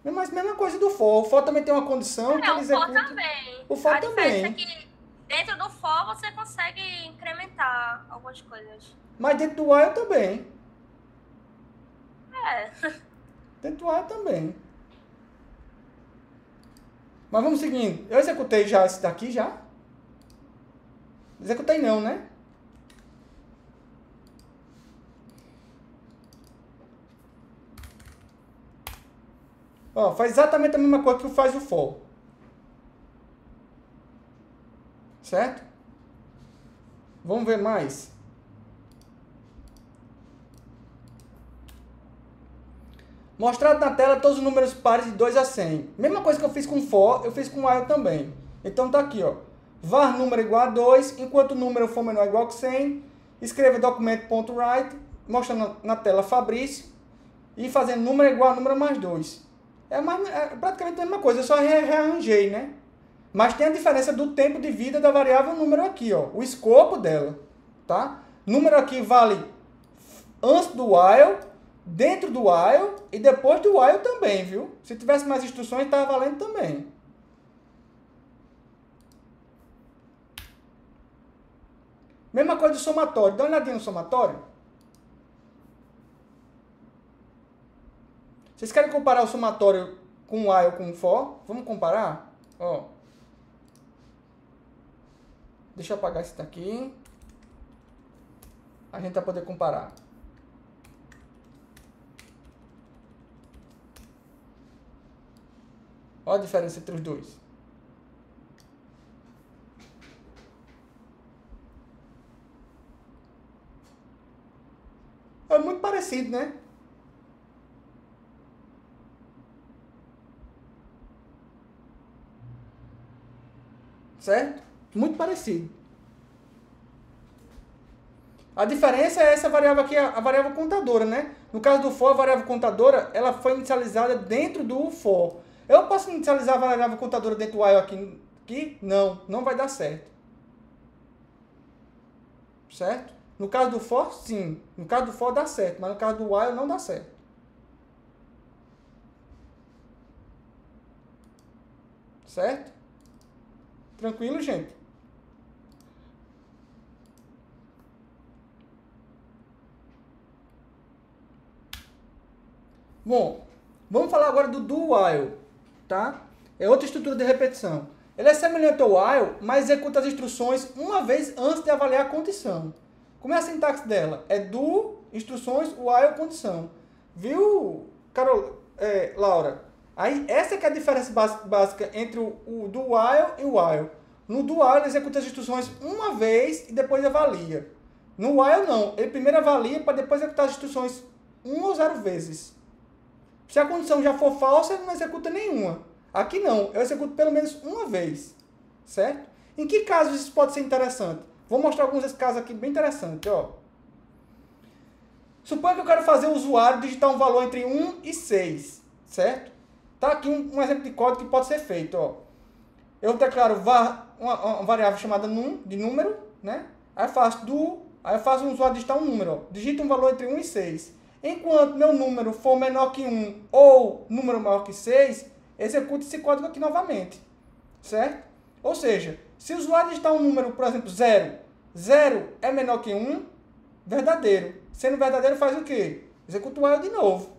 Mas mesma coisa do for. O for também tem uma condição que ele O executa. for também. O for a diferença também. é que dentro do for você consegue incrementar algumas coisas. Mas dentro do while também. É. Dentro do while também. Mas vamos seguindo. Eu executei já esse daqui já? Executei não, né? Ó, faz exatamente a mesma coisa que faz o for. Certo? Vamos ver mais. Mostrado na tela todos os números pares de 2 a 100. Mesma coisa que eu fiz com for, eu fiz com while também. Então tá aqui, ó. Var número igual a 2, enquanto o número for menor ou igual que 100, escreva documento.write, mostrando na tela Fabrício, e fazendo número igual a número mais 2. É praticamente a mesma coisa, eu só rearranjei, né? Mas tem a diferença do tempo de vida da variável número aqui, ó. O escopo dela, tá? Número aqui vale antes do while, dentro do while e depois do while também, viu? Se tivesse mais instruções, estava valendo também. Mesma coisa do somatório. Dá uma olhadinha no somatório. Vocês querem comparar o somatório com o while ou com o for? Vamos comparar? Ó. Deixa eu apagar esse daqui. A gente vai poder comparar. Olha a diferença entre os dois. É muito parecido, né? Certo? Muito parecido. A diferença é essa variável aqui, a variável contadora, né? No caso do for, a variável contadora, ela foi inicializada dentro do for. Eu posso inicializar a variável contadora dentro do while aqui? Não, não vai dar certo. Certo? No caso do for, sim. No caso do for dá certo, mas no caso do while não dá certo. Certo? Tranquilo, gente? Bom, vamos falar agora do do while, tá? É outra estrutura de repetição. Ele é semelhante ao while, mas executa as instruções uma vez antes de avaliar a condição. Como é a sintaxe dela? É do, instruções, while, condição. Viu, Laura? Aí, essa que é a diferença básica entre o do while e o while. No do while, ele executa as instruções uma vez e depois avalia. No while, não. Ele primeiro avalia para depois executar as instruções 1 ou 0 vezes. Se a condição já for falsa, ele não executa nenhuma. Aqui não. Eu executo pelo menos uma vez. Certo? Em que casos isso pode ser interessante? Vou mostrar alguns desses casos aqui bem interessantes. Ó. Suponha que eu quero fazer o usuário digitar um valor entre 1 e 6. Certo? Tá aqui um exemplo de código que pode ser feito. Ó. eu declaro uma variável chamada num, de número, né? Aí eu faço um usuário digitar um número, ó. Digita um valor entre 1 e 6. Enquanto meu número for menor que 1 ou número maior que 6, execute esse código aqui novamente, certo? Ou seja, se o usuário digitar um número, por exemplo, 0, 0 é menor que 1, verdadeiro. Sendo verdadeiro, faz o quê? Executa o while de novo.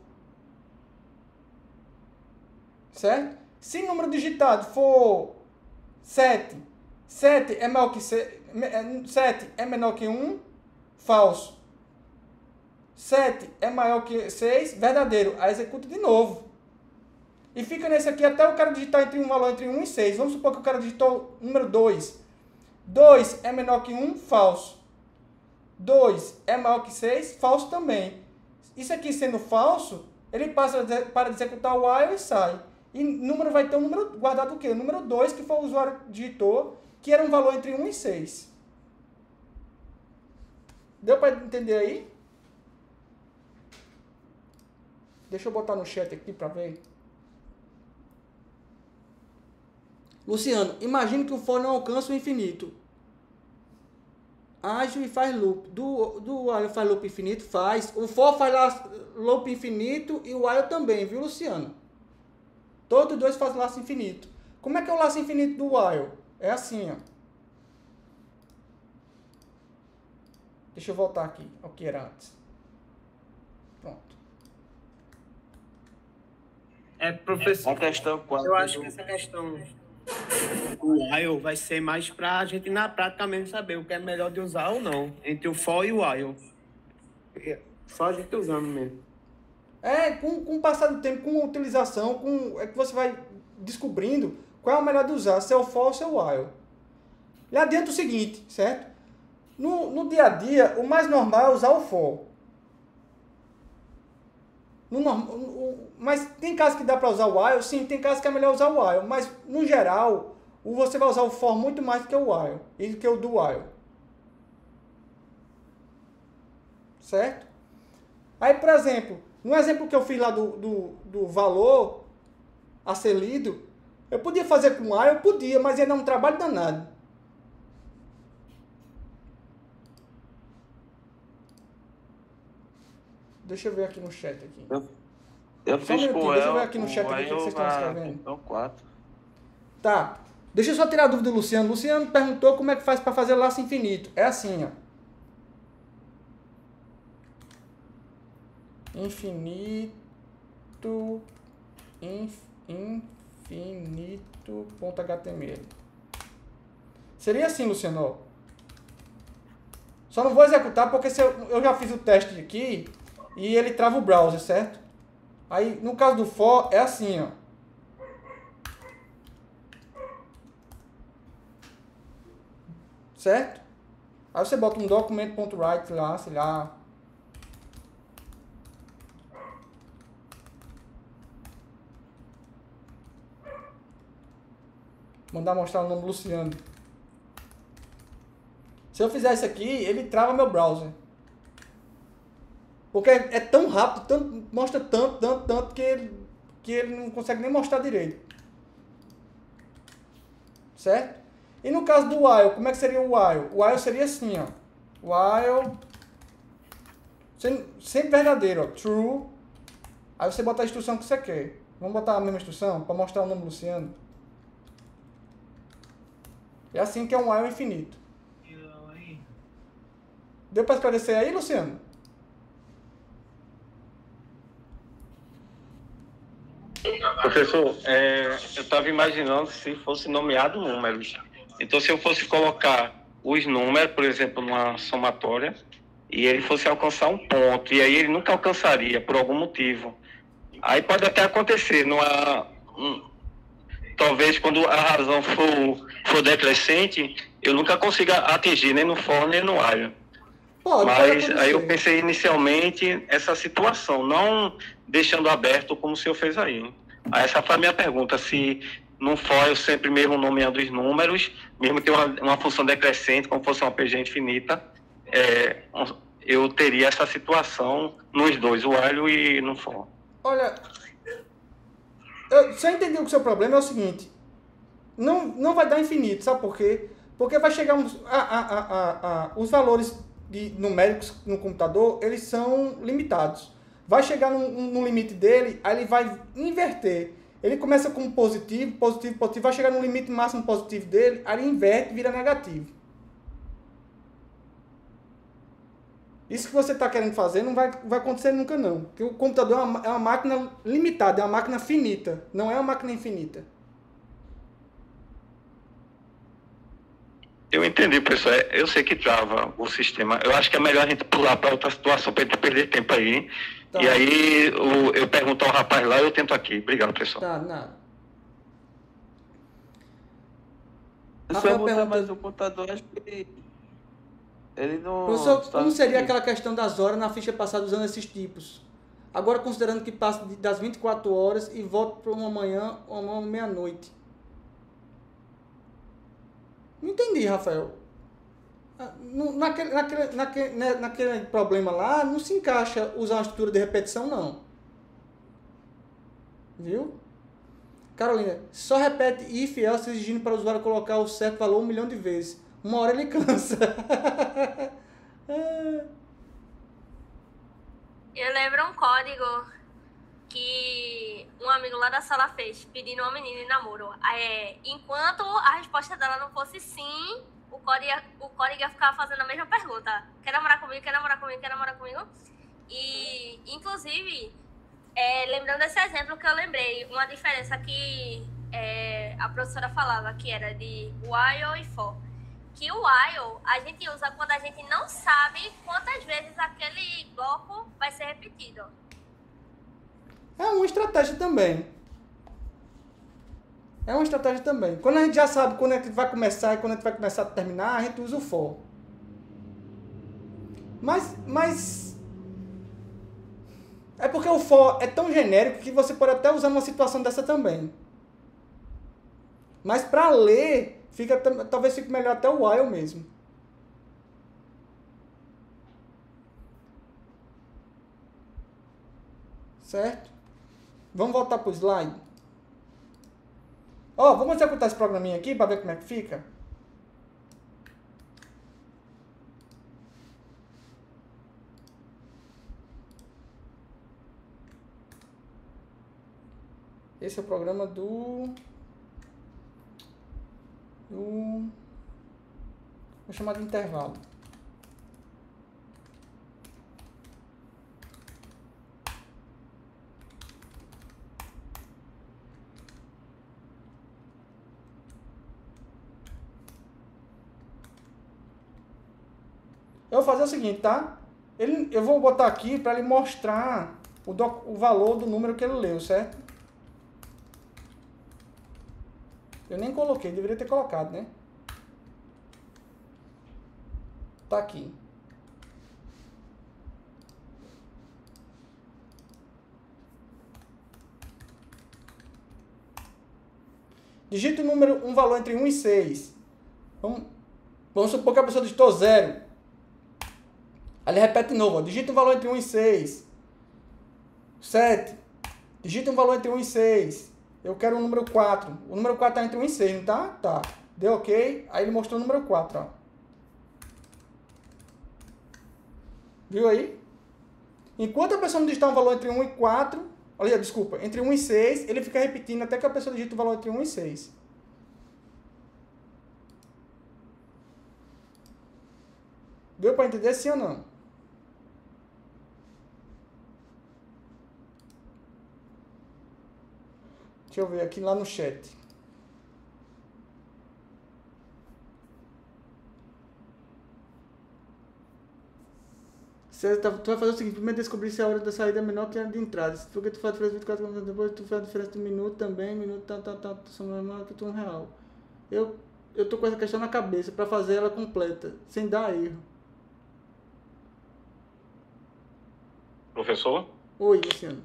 Certo? Se o número digitado for 7, 7 é maior que 7 é menor que 1, falso. 7 é maior que 6, verdadeiro. Aí executa de novo. E fica nesse aqui até o cara digitar um valor entre 1 e 6. Vamos supor que o cara digitou o número 2. 2 é menor que 1, falso. 2 é maior que 6, falso também. Isso aqui sendo falso, ele passa para executar o while e sai. E o número vai ter um número guardado o quê? O número 2, que foi o usuário digitou, que era um valor entre 1 e 6. Deu para entender aí? Deixa eu botar no chat aqui para ver. Luciano, imagine que o for não alcança o infinito. Ágil e faz loop. Do while faz loop infinito? Faz. O for faz loop infinito e o while também, viu, Luciano? Todos dois fazem laço infinito. Como é que é o laço infinito do while? É assim, ó. Deixa eu voltar aqui ao que era antes. Pronto. Professor, A questão 4. eu acho que essa questão do while vai ser mais para a gente, na prática mesmo, saber o que é melhor de usar ou não, entre o for e o while. Só a gente usando mesmo. Com o passar do tempo, com a utilização, é que você vai descobrindo qual é o melhor de usar, se é o for ou se é o while. E adianta o seguinte, certo? No dia a dia, o mais normal é usar o for. Mas tem casos que dá para usar o while, sim, tem casos que é melhor usar o while, mas no geral, você vai usar o for muito mais do que o while e do que o do while. Certo? Aí, por exemplo, no exemplo que eu fiz lá do valor a ser lido, eu podia fazer com while, eu podia, mas ia dar um trabalho danado. Deixa eu ver aqui no chat. Aqui. Eu Só um fiz minutinho, com deixa eu ver ela, aqui no chat aqui o que vocês estão escrevendo. Então 4. Tá. Deixa eu só tirar a dúvida do Luciano. Luciano perguntou como é que faz para fazer laço infinito. É assim, ó. Infinito.html. Seria assim, Luciano. Só não vou executar porque eu já fiz o teste aqui e ele trava o browser, certo? Aí, no caso do for, é assim, ó. Certo? Aí você bota um document.write lá, sei lá. Mandar mostrar o nome do Luciano. Se eu fizer isso aqui, ele trava meu browser. Porque é tão rápido, mostra tanto que ele não consegue nem mostrar direito. Certo? E no caso do while, como é que seria o while? O while seria assim, ó. While, sempre verdadeiro, ó. True. Aí você bota a instrução que você quer. Vamos botar a mesma instrução para mostrar o nome do Luciano. É assim que é um while infinito. Deu para esclarecer aí, Luciano? Professor, eu estava imaginando se fosse nomeado números. Então, se eu fosse colocar os números, por exemplo, numa somatória, e ele fosse alcançar um ponto, e aí ele nunca alcançaria, por algum motivo. Aí pode até acontecer, talvez quando a razão for decrescente, eu nunca consiga atingir nem no for nem no while. Mas aí eu pensei inicialmente essa situação, não deixando aberto como o senhor fez aí. Essa foi a minha pergunta, se não for eu sempre mesmo nomeando os números, mesmo que uma função decrescente, como fosse uma PG infinita, eu teria essa situação nos dois, o while e no for. Olha, se eu entendi que o seu problema é o seguinte, não vai dar infinito, sabe por quê? Porque vai chegar os valores numéricos no computador, eles são limitados. Vai chegar no limite dele, aí ele vai inverter. Ele começa com positivo, positivo, positivo, vai chegar no limite máximo positivo dele, aí ele inverte e vira negativo. Isso que você está querendo fazer não vai acontecer nunca, não. Porque o computador é uma máquina limitada, é uma máquina finita, não é uma máquina infinita. Eu entendi, professor. Eu sei que trava o sistema. Eu acho que é melhor a gente pular para outra situação para a gente perder tempo aí. Tá. E aí eu pergunto ao rapaz lá e eu tento aqui. Obrigado, professor. Tá, nada. Se eu botar mais o computador, acho que ele não... Professor, como seria aquela questão das horas na ficha passada usando esses tipos? Agora, considerando que passa das 24 horas e volta para uma manhã ou uma meia-noite. Não entendi, Rafael. Naquele problema lá, não se encaixa usar uma estrutura de repetição, não. Viu? Carolina, só repete if else exigindo para o usuário colocar o certo valor 1 milhão de vezes. Uma hora ele cansa. Eu lembro um código que um amigo lá da sala fez, pedindo uma menina em namoro. Enquanto a resposta dela não fosse sim, o código ia ficar fazendo a mesma pergunta. Quer namorar comigo? Quer namorar comigo? Quer namorar comigo? E, inclusive, lembrando desse exemplo que eu lembrei, uma diferença que a professora falava, que era de while e for. Que o while a gente usa quando a gente não sabe quantas vezes aquele bloco vai ser repetido. É uma estratégia também. Quando a gente já sabe quando é que vai começar e quando é que vai começar a terminar, a gente usa o for. Mas é porque o for é tão genérico que você pode até usar numa situação dessa também. Mas para ler, talvez fique melhor até o while mesmo. Certo? Vamos voltar para o slide. Vamos executar esse programinha aqui para ver como é que fica. Esse é o programa vou chamar de intervalo. Eu vou fazer o seguinte, tá? Eu vou botar aqui para ele mostrar o valor do número que ele leu, certo? Eu nem coloquei, deveria ter colocado, né? Tá aqui. Digita um valor entre 1 e 6. Vamos supor que a pessoa digitou 0. Aí ele repete de novo. Digita um valor entre 1 e 6. 7. Digita um valor entre 1 e 6. Eu quero o número 4. O número 4 está entre 1 e 6, não tá? Tá. Deu ok. Aí ele mostrou o número 4, ó. Viu aí? Enquanto a pessoa não digitar um valor entre 1 e 4... Olha, desculpa. Entre 1 e 6, ele fica repetindo até que a pessoa digita o valor entre 1 e 6. Deu para entender sim ou não? Deixa eu ver aqui lá no chat. Tu vai fazer o seguinte, primeiro descobrir se a hora da saída é menor que a de entrada. Porque tu faz a diferença de 24 minutos depois, tu faz a diferença de minuto também, minuto menor que R$1. Eu tô com essa questão na cabeça para fazer ela completa, sem dar erro. Professor? Oi, Luciano.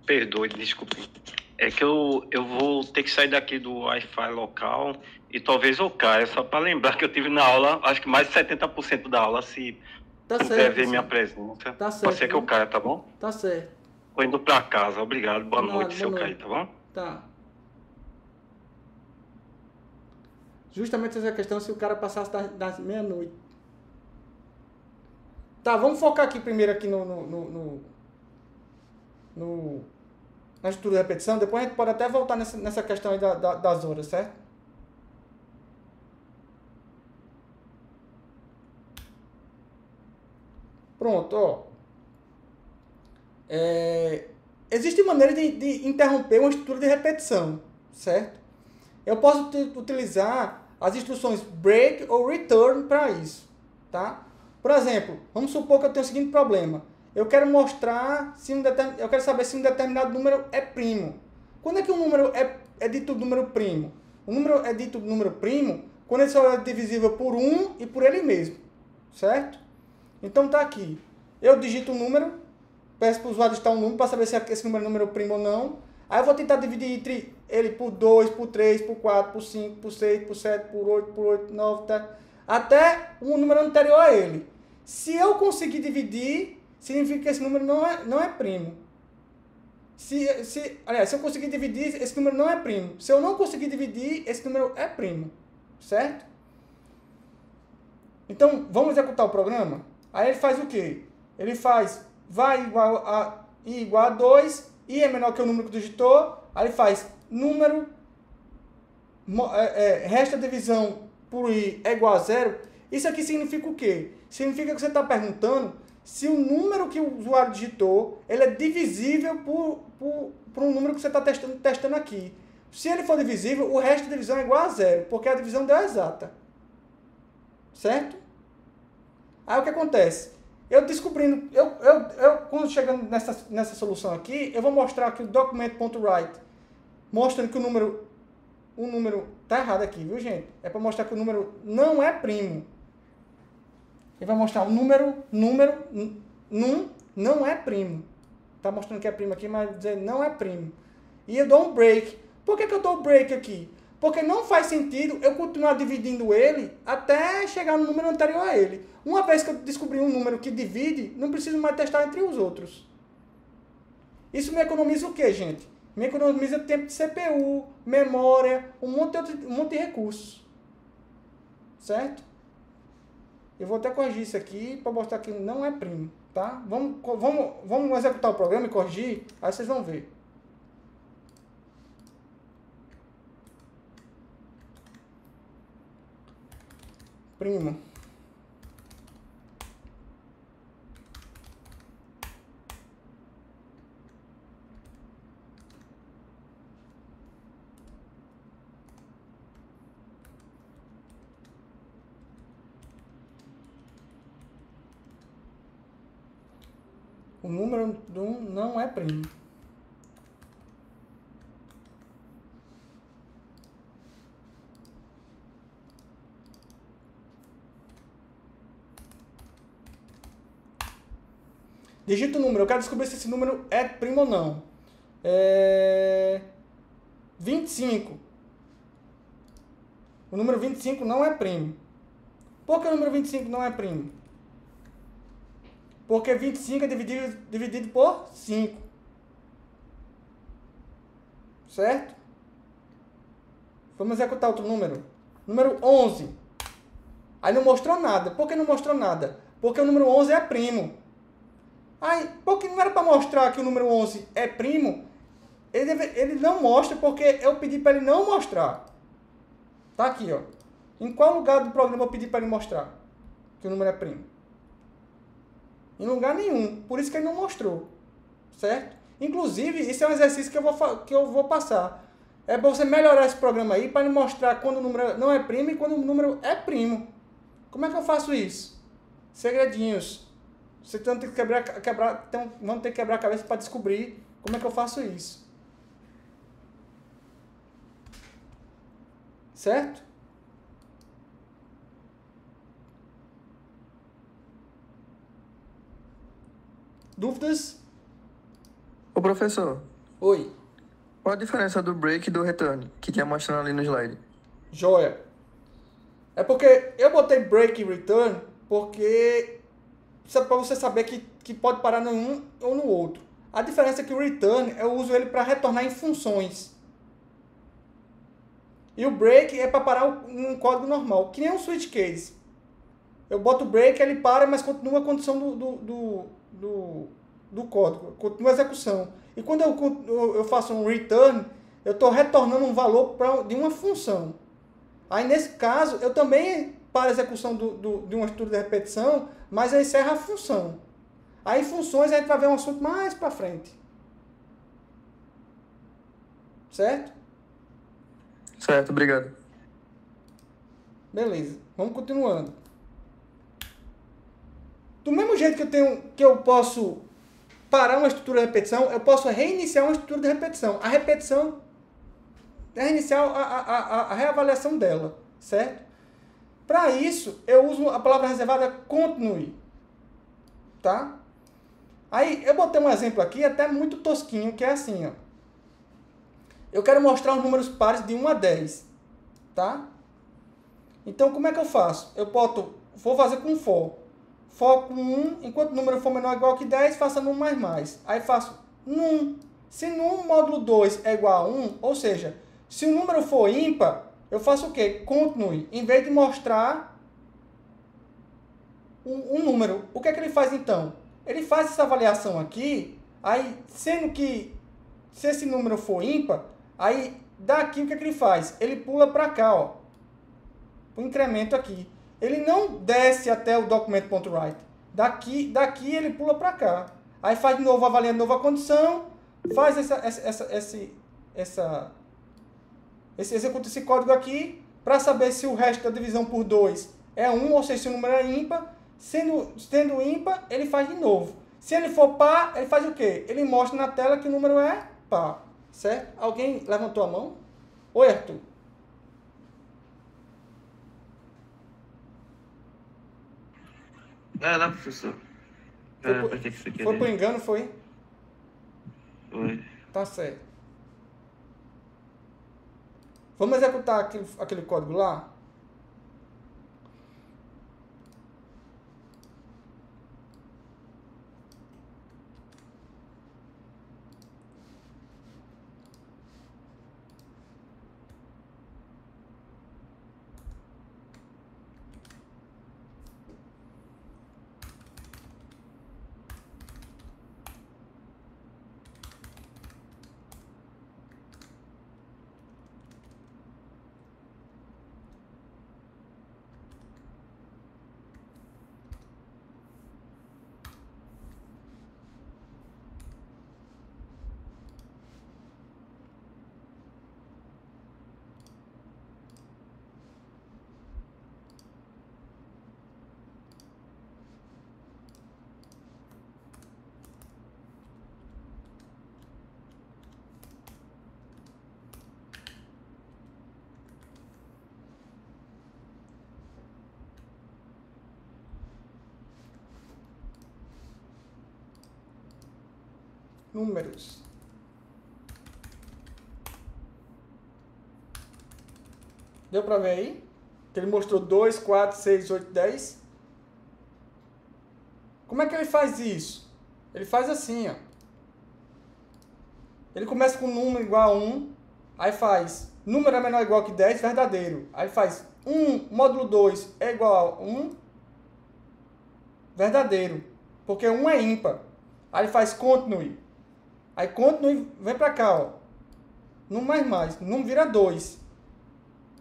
Perdoe, desculpe. É que eu vou ter que sair daqui do Wi-Fi local e talvez eu caia, só para lembrar que eu tive na aula, acho que mais de 70% da aula, se tá puder certo, ver minha presença. Tá certo. Pode ser que eu caia, tá bom? Tá certo. Tô indo para casa, obrigado, boa noite se eu cair, tá bom? Tá. Justamente essa questão se o cara passasse das meia-noite. Tá, vamos focar aqui primeiro aqui na estrutura de repetição. Depois a gente pode até voltar nessa questão aí das horas, certo? Pronto, ó. Existe maneira de interromper uma estrutura de repetição, certo? Eu posso utilizar as instruções break ou return para isso, tá? Por exemplo, vamos supor que eu tenho o seguinte problema. Eu quero mostrar eu quero saber se um determinado número é primo. Quando é que um número é dito número primo? O número é dito número primo quando ele só é divisível por 1 e por ele mesmo, certo? Então tá aqui. Eu digito um número, peço para o usuário digitar um número para saber se esse número é número primo ou não. Aí eu vou tentar dividir entre ele por 2, por 3, por 4, por 5, por 6, por 7, por 8, 9, até um número anterior a ele. Se eu conseguir dividir, significa que esse número não é primo. Aliás, se eu conseguir dividir, esse número não é primo. Se eu não conseguir dividir, esse número é primo. Certo? Então, vamos executar o programa? Aí ele faz o quê? Ele faz vai igual a 2, i é menor que o número que digitou, aí ele faz número, resta divisão por i é igual a 0. Isso aqui significa o quê? Significa que você está perguntando se o número que o usuário digitou, ele é divisível por um número que você está testando aqui. Se ele for divisível, o resto da divisão é igual a 0, porque a divisão deu exata. Certo? Aí o que acontece? Eu descobrindo, quando chegando nessa solução aqui, eu vou mostrar aqui o document.write, mostrando que o número tá errado aqui, viu, gente? É para mostrar que o número não é primo. Ele vai mostrar o número não é primo. Tá mostrando que é primo aqui, mas dizer não é primo. E eu dou um break. Por que eu dou um break aqui? Porque não faz sentido eu continuar dividindo ele até chegar no número anterior a ele. Uma vez que eu descobri um número que divide, não preciso mais testar entre os outros. Isso me economiza o quê, gente? Me economiza tempo de CPU, memória, um monte de recursos. Certo? Eu vou até corrigir isso aqui para mostrar que não é primo. Tá? Vamos executar o programa e corrigir, aí vocês vão ver. Primo. O número do 1 não é primo. Digita o número. Eu quero descobrir se esse número é primo ou não. 25. O número 25 não é primo. Por que o número 25 não é primo? Porque 25 é dividido por 5. Certo? Vamos executar outro número. Número 11. Aí não mostrou nada. Por que não mostrou nada? Porque o número 11 é primo. Aí, porque não era para mostrar que o número 11 é primo, ele não mostra porque eu pedi para ele não mostrar. Tá aqui, ó. Em qual lugar do programa eu pedi para ele mostrar que o número é primo? Em lugar nenhum. Por isso que ele não mostrou. Certo? Inclusive, isso é um exercício que eu vou passar. É para você melhorar esse programa aí para ele mostrar quando o número não é primo e quando o número é primo. Como é que eu faço isso? Segredinhos. Vocês vão ter que quebrar a cabeça para descobrir como é que eu faço isso. Certo? Dúvidas? Ô professor, Oi. qual a diferença do break e do return, que tinha mostrando ali no slide? Joia. É porque eu botei break e return porque para você saber que pode parar no um ou no outro. A diferença é que o return eu uso ele para retornar em funções. E o break é para parar um código normal, que nem um switch case. Eu boto o break, ele para, mas continua a condição do código, continua a execução. E quando eu faço um return, eu estou retornando um valor de uma função. Aí, nesse caso, eu também paro a execução de uma estrutura de repetição, mas eu encerro a função. Aí, funções, a gente vai ver um assunto mais para frente. Certo? Certo, obrigado. Beleza, vamos continuando. Do mesmo jeito que eu posso parar uma estrutura de repetição, eu posso reiniciar uma estrutura de repetição. A repetição é reiniciar a reavaliação dela, certo? Para isso, eu uso a palavra reservada continue, tá? Aí, eu botei um exemplo aqui, até muito tosquinho, que é assim, ó. Eu quero mostrar os números pares de 1 a 10, tá? Então, como é que eu faço? Vou fazer com for. For com 1, enquanto o número for menor ou igual que 10, faça num mais. Aí faço num. Se num módulo 2 é igual a 1, ou seja, se o número for ímpar, eu faço o quê? Continue. Em vez de mostrar um número. O que é que ele faz então? Ele faz essa avaliação aqui, aí, sendo que, se esse número for ímpar, aí, daqui o que é que ele faz? Ele pula para cá, ó. O incremento aqui. Ele não desce até o documento.write. Daqui ele pula para cá. Aí faz de novo, avalia de novo a condição, faz executa esse código aqui para saber se o resto da divisão por 2 é 1, ou seja, se o número é ímpar. Sendo ímpar, ele faz de novo. Se ele for par, ele faz o quê? Ele mostra na tela que o número é par. Certo? Alguém levantou a mão? Oi, Arthur. Não, professor. Foi por engano, foi? Foi. Tá certo. Vamos executar aquele código lá? Números. Deu para ver aí? Que ele mostrou 2, 4, 6, 8, 10. Como é que ele faz isso? Ele faz assim, ó. Ele começa com um número igual a 1, aí faz número é menor ou igual que 10, verdadeiro. Aí faz 1 módulo 2 é igual a 1, verdadeiro. Porque 1 é ímpar. Aí ele faz continue. Aí continue, vem pra cá, ó. Número vira 2.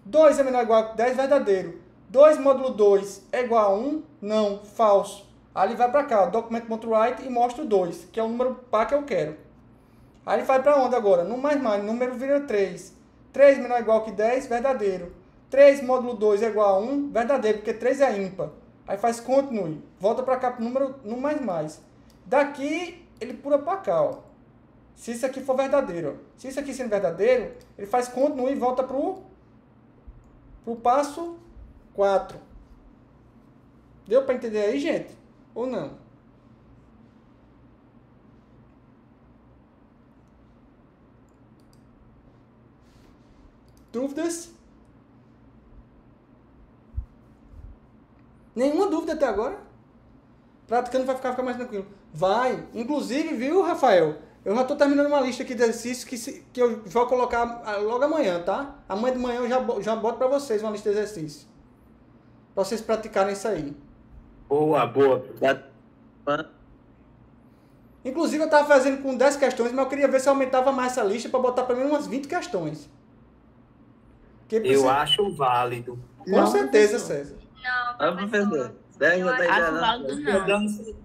2 é menor ou igual a 10, verdadeiro. 2 módulo 2 é igual a 1, não, falso. Aí ele vai pra cá, ó, documento.write e mostra o 2, que é o número par que eu quero. Aí ele vai pra onde agora? Número vira 3. 3 menor ou igual que 10, verdadeiro. 3 módulo 2 é igual a 1, verdadeiro, porque 3 é ímpar. Aí faz continue, volta pra cá pro número no mais. Daqui ele pula pra cá, ó. Se isso aqui for verdadeiro, ó. Se isso aqui sendo verdadeiro, ele faz continue e volta pro passo 4. Deu para entender aí, gente? Ou não? Dúvidas? Nenhuma dúvida até agora? Praticando vai ficar mais tranquilo. Vai. Inclusive, viu, Rafael? Eu já tô terminando uma lista aqui de exercícios que eu vou colocar logo amanhã, tá? Amanhã de manhã eu já boto pra vocês uma lista de exercícios. Pra vocês praticarem isso aí. Boa. Inclusive, eu tava fazendo com 10 questões, mas eu queria ver se eu aumentava mais essa lista pra botar pelo menos umas 20 questões. Eu acho válido. Com certeza, César. Não, professor. 10 não tá Acho ideia, válido não.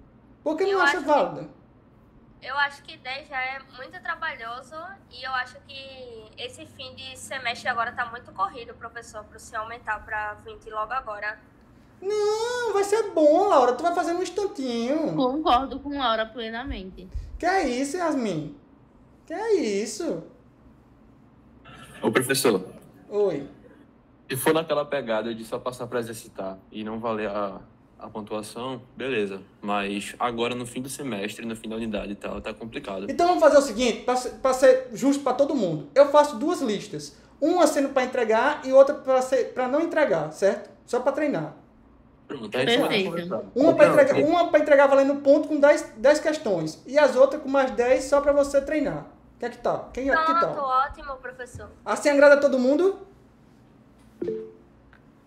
Por que não acha válido? Eu acho que 10 já é muito trabalhoso e eu acho que esse fim de semestre agora tá muito corrido, professor, para você aumentar para 20 logo agora. Não, vai ser bom, Laura. Tu vai fazer um instantinho. Concordo com Laura plenamente. Que é isso, Yasmin? Que é isso? Ô, professor, Oi. se for naquela pegada de só passar para exercitar e não valer a pontuação, beleza. Mas agora, no fim do semestre, no fim da unidade e tal, tá complicado. Então vamos fazer o seguinte, para ser justo para todo mundo. Eu faço duas listas. Uma sendo para entregar e outra para não entregar, certo? Só para treinar. Pronto, a gente vai Perfeito. conversar. Uma para entregar valendo ponto com 10 questões. E as outras com mais 10 só para você treinar. Que é que tal? Que Pronto, tal? ótimo, professor. Assim agrada todo mundo?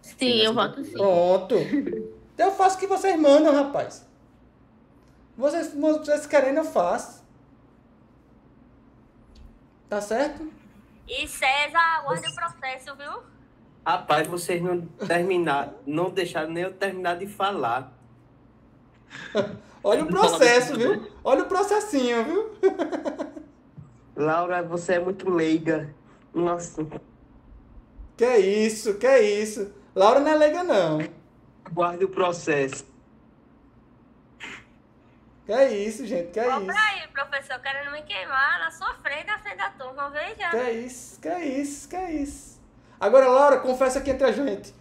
Sim, eu voto sim. Pronto. Então eu faço o que vocês mandam, rapaz. Vocês querendo, eu faço. Tá certo? E César, aguarde o processo, viu? Rapaz, vocês não deixaram nem eu terminar de falar. Olha o processo, viu? Olha o processinho, viu? Laura, você é muito leiga. Nossa. Que isso, que isso. Laura não é leiga, não. Guarde o processo. Que isso, gente, que Ó, isso. pra aí, professor, querendo me queimar na sua frente, na frente da turma, veja. Que isso, que isso, que isso. Agora, Laura, confessa aqui entre a gente.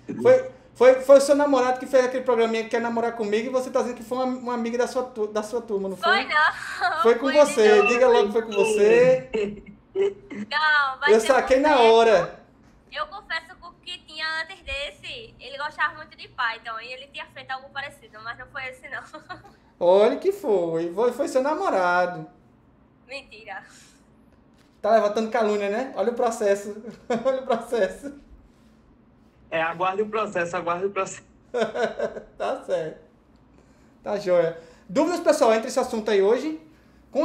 Foi o seu namorado que fez aquele programinha que quer namorar comigo e você tá dizendo que foi uma amiga da sua turma, não foi? Foi não. Foi com você. não. Diga logo que foi com você. Não, vai Eu ser saquei com na você. hora. Eu confesso que o que tinha antes desse, ele gostava muito de Python e ele tinha feito algo parecido, mas não foi esse não. Olha que foi. Foi seu namorado. Mentira. Tá levantando calúnia, né? Olha o processo. Olha o processo. Aguarde o processo. Tá certo. Tá joia. Dúvidas, pessoal, entre esse assunto aí hoje? Com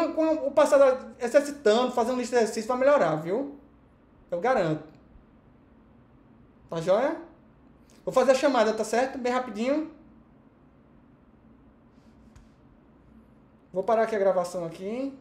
o passado exercitando, fazendo lista de exercício, vai melhorar, viu? Eu garanto. Tá joia? Vou fazer a chamada, tá certo? Bem rapidinho. Vou parar aqui a gravação aqui.